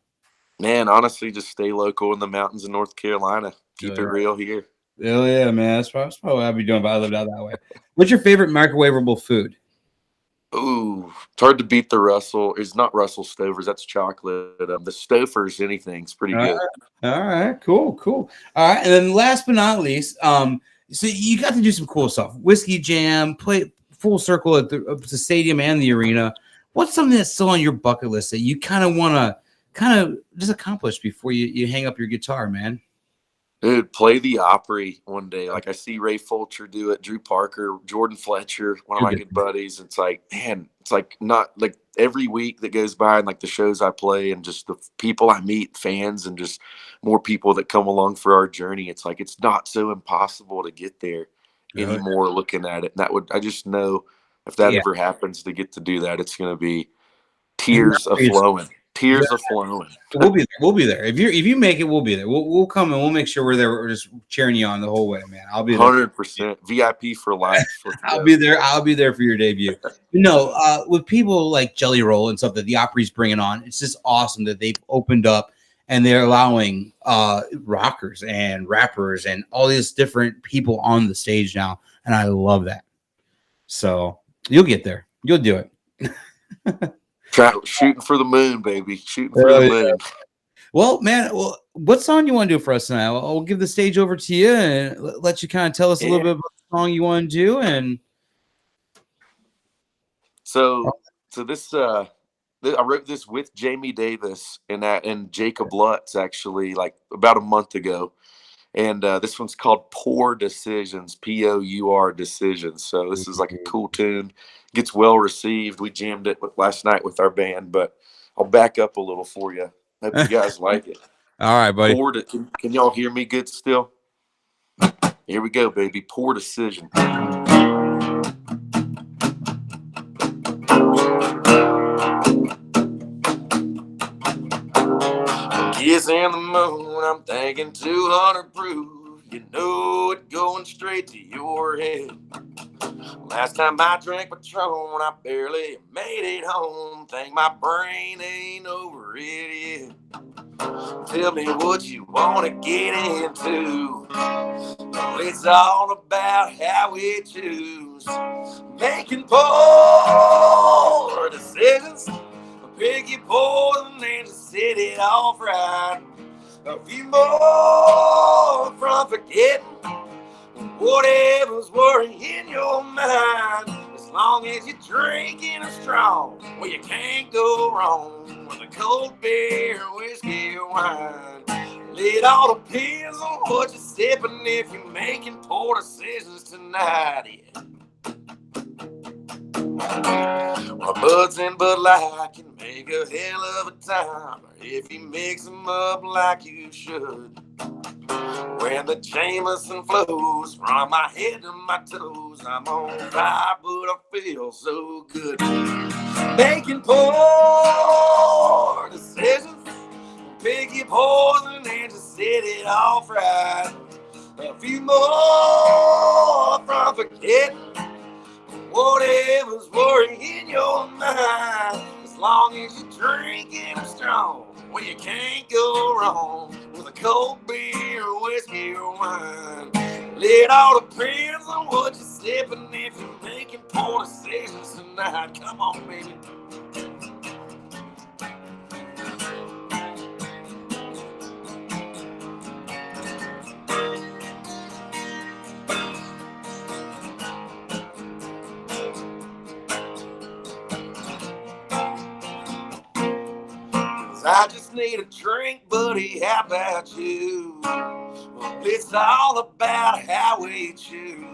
Man, honestly, just stay local in the mountains of North Carolina. Keep it real here. Hell yeah, man. That's probably what I'd be doing if I lived out that way. What's your favorite microwavable food? Ooh, it's hard to beat the Russell. It's not Russell Stovers. That's chocolate. The Stouffer's anything's pretty good. All right. Cool. All right. And then last but not least, so you got to do some cool stuff. Whiskey Jam, play full circle at the stadium and the arena. What's something that's still on your bucket list that you kind of want to just accomplish before you hang up your guitar, man? Dude, play the Opry one day. Like I see Ray Fulcher do it, Drew Parker, Jordan Fletcher, one of my good buddies. It's like, man, it's like not like every week that goes by and like the shows I play and just the people I meet, fans, and just more people that come along for our journey. It's like, it's not so impossible to get there anymore looking at it. And I just know if that ever happens to get to do that, it's going to be tears of flowing. Tears are flowing. We'll be there. If you make it, we'll be there. We'll come and we'll make sure we're there. We're just cheering you on the whole way, man. I'll be there. 100% VIP for life. I'll be there for your debut. With people like Jelly Roll and stuff that the Opry's bringing on, it's just awesome that they've opened up and they're allowing rockers and rappers and all these different people on the stage now, and I love that. So you'll get there. You'll do it. Shooting for the moon, baby. Shooting for the moon. Well, man, what song you want to do for us tonight? I'll give the stage over to you and let you kind of tell us a little bit about the song you want to do. And so this, I wrote this with Jamie Davis and Jacob Lutz actually like about a month ago. And this one's called Poor Decisions, Pour Decisions. So this is like a cool tune. Gets well received. We jammed it last night with our band, but I'll back up a little for you. Hope you guys like it. All right, buddy. Can y'all hear me good still? Here we go, baby. Poor Decision. Kissing the moon, I'm thinking 200 proof. You know it going straight to your head. Last time I drank Patron, I barely made it home. Think my brain ain't over it yet. Tell me what you want to get into. Well, it's all about how we choose. Making poor decisions. Pick your poison and set it off right. A few more from forgetting whatever's worrying in your mind. As long as you're drinking a strong, well, you can't go wrong with a cold beer, whiskey, or wine. It all depends on what you're sipping if you're making poor decisions tonight. Yeah. Well, Buds and Bud Light can make a hell of a time if you mix them up like you should. When the Jameson flows from my head to my toes, I'm on fire, but I feel so good. Making poor decisions, pick your poison and just set it off right. A few more from forgetting whatever's worrying your mind. As long as you're drinking strong, well, you can't go wrong with a cold beer, whiskey, or wine. It all depends on what you're sipping if you're making poor decisions tonight. Come on, baby. I just need a drink, buddy, how about you? Well, it's all about how we choose.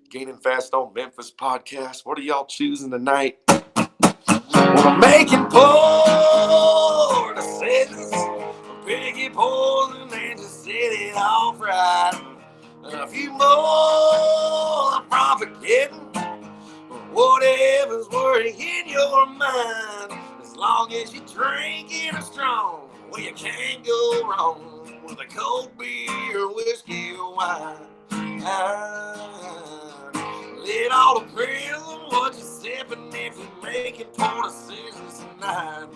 Gainin Fast on Memphis podcast. What are y'all choosing tonight? Well, I'm making poor decisions. Piggy poison and just set it off right. A few more from forgetting whatever's worrying your mind. As long as you're drinking a strong, well, you can't go wrong with a cold beer, whiskey, or wine. It all depends on what you're sipping if you're making poor decisions tonight.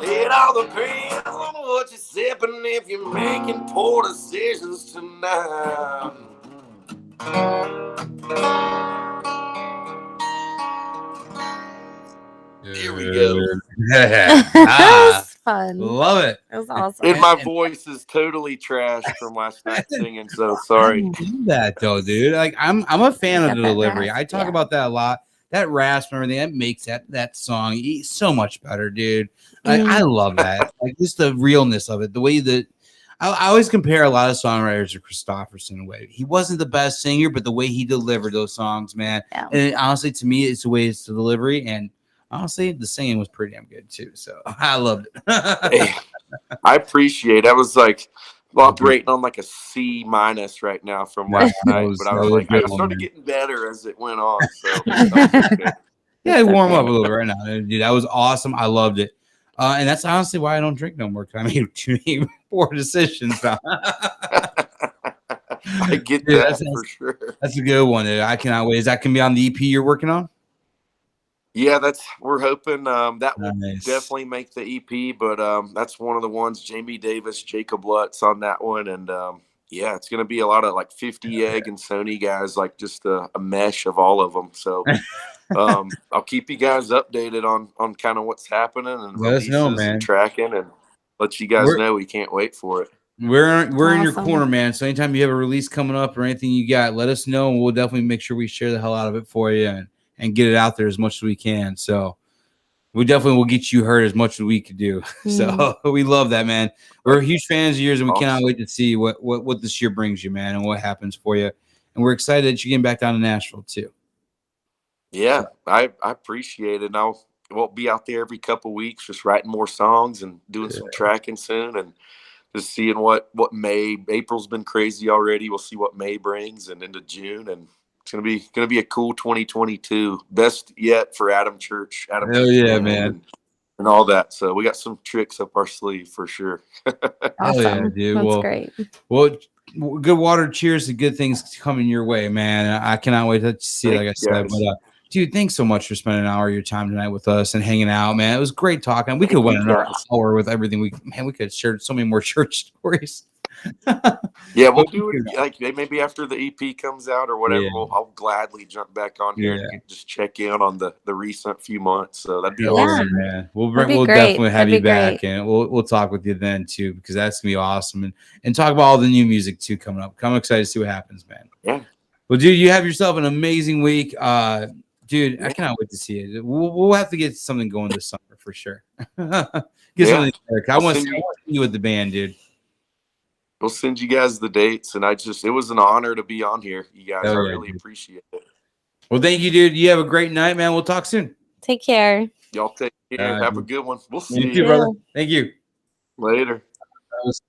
It all depends on what you're sipping if you're making poor decisions tonight. Here we go. That was fun. Love it. It was awesome. And my voice is totally trashed from last night singing, so sorry. I love that though, dude. Like I'm a fan of the delivery. Rasp, I talk about that a lot. That rasp and everything that makes that song so much better, dude. I love that. Like just the realness of it, the way that I always compare a lot of songwriters to Christopherson in a way. He wasn't the best singer, but the way he delivered those songs, man. Yeah. And honestly, to me, it's the way it's the delivery. And honestly, the singing was pretty damn good too. So I loved it. Hey, I appreciate it. I was like operating on like a C- right now from last night. But I was like, I started getting better as it went on. So yeah, warm up a little bit right now. Dude, that was awesome. I loved it. And that's honestly why I don't drink no more. I made too many poor decisions now. I get that for sure. That's a good one, dude. I cannot wait. Is that gonna be on the EP you're working on? Yeah, we're hoping that will definitely make the EP, but that's one of the ones. Jamie Davis, Jacob Lutz on that one, and yeah, it's gonna be a lot of like 50 Egg and Sony guys, like just a mesh of all of them. So I'll keep you guys updated on kind of what's happening and let us know, man. And tracking, and let you guys know we can't wait for it. We're in your corner, man. So anytime you have a release coming up or anything you got, let us know, and we'll definitely make sure we share the hell out of it for you and get it out there as much as we can. So we definitely will get you heard as much as we could do. So we love that, man. We're huge fans of yours, and we cannot wait to see what this year brings you, man, and what happens for you. And we're excited that you're getting back down to Nashville too. Yeah, I appreciate it. And we'll be out there every couple of weeks, just writing more songs and doing some tracking soon, and just seeing what April's been crazy already. We'll see what May brings, and into June, and it's gonna be a cool 2022. Best yet for Adam Church. Hell yeah, man. And all that. So we got some tricks up our sleeve for sure. Awesome. Yeah, dude. That's great. Well, good water. Cheers to good things coming your way, man. I cannot wait to see, like I said. But, dude, thanks so much for spending an hour of your time tonight with us and hanging out, man. It was great talking. We could have went another hour with everything. We could have shared so many more church stories. Yeah, we'll do it like maybe after the EP comes out or whatever. Yeah. I'll gladly jump back on here and just check in on the recent few months. So that'd be Yeah, awesome. man. We'll That'd be we'll great. definitely have That'd you be back, great. and we'll talk with you then too, because that's gonna be awesome, and talk about all the new music too coming up. I'm excited to see what happens, man. Yeah. Well, dude, you have yourself an amazing week. Dude, I cannot wait to see it. We'll have to get something going this summer for sure. Get something. I want to see you with the band, dude. We'll send you guys the dates, and it was an honor to be on here, you guys. I really appreciate it. Well, thank you, dude. You have a great night, man. We'll talk soon. Take care. Y'all take care. Have a good one. We'll see you too, brother. Thank you. Later. That was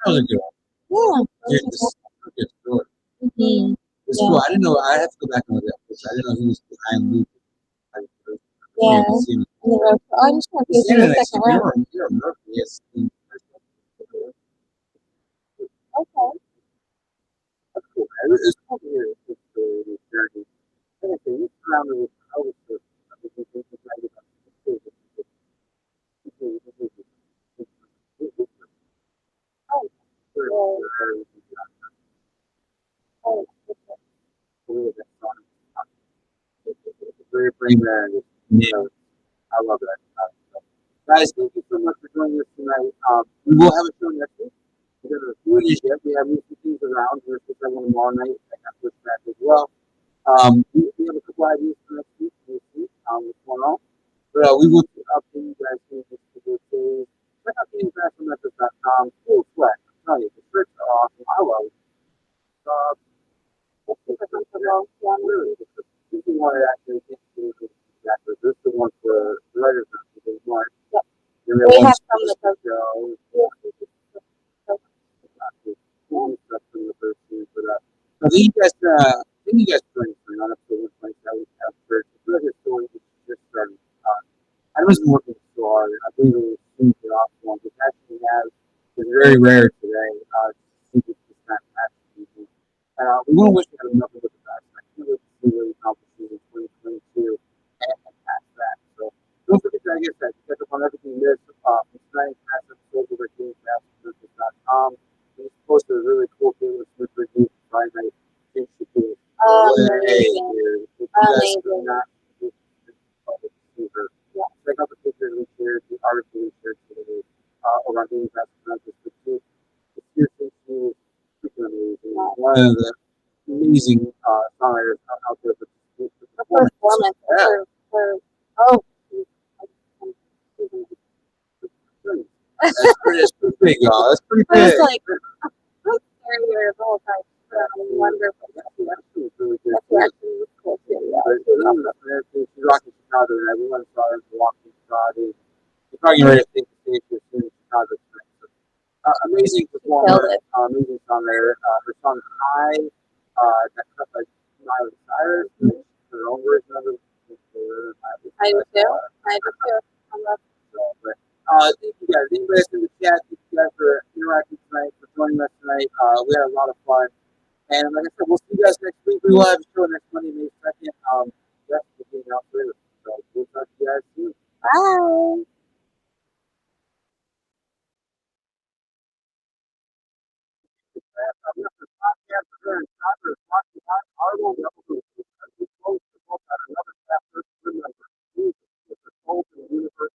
a good one. Yeah. Dude, this is a good story. Mm-hmm. It's cool. I didn't know. I have to go back and look at that. I didn't know he was behind me. Yeah. I just want to see the second round. Yes. Okay. That's cool, man. It's cool to hear this journey. Anything, you surrounded with other stuff. I love that. Guys, thank you so much for joining us tonight. We will have a show next week. We're going to do it yet. We have new things around. We're supposed to have one tomorrow night. I got pushed back as well. We have a couple ideas for next week. What's going on? But we will update you guys soon. Check out GainFastFromMemphis.com. Full sweat. I'm telling you, the shirts are awesome. I love it. This is one that actually this is the one for the writers. We have some of the I think you guys joined us on episode 127 with Adam Church. It's really a story that just started. I wasn't working so hard. I believe it was things that off one, which actually is very rare today. It's just not people. We want to wish you had nothing but the best. I can't wait to see what you accomplish in 2022 and past that. So don't forget to, check up on everything this from tonight, past episodes over at GainFastFromMemphis.com. We posted a really cool thing with Smith Review Friday night. Amazing. Check out the pictures we shared, the article we shared today around Gainin Memphis. It's freaking amazing. One of the amazing songwriters out there. performance. That's pretty big, y'all. That's pretty big. I was like, earlier the whole time. Wonderful. That's really good. That's actually cool too. Yeah. She's rocking Chicago, and everyone saw her walking Chicago. She's probably ready to take the stage as soon as Chicago tonight. Amazing performer, amazing songwriter. Her song High, that cut by Miley Cyrus, her own version of it. I do too. I love it. Thank you guys. Anybody in the chat, thank you guys for interacting tonight, for joining us tonight. We had a lot of fun. And like I said, we'll see you guys next week. We will have a show next Monday, May 2nd. Yes, we'll be out later. So we'll talk to you guys soon. Bye. Another chapter. Remember, Jesus is the hope in the universe.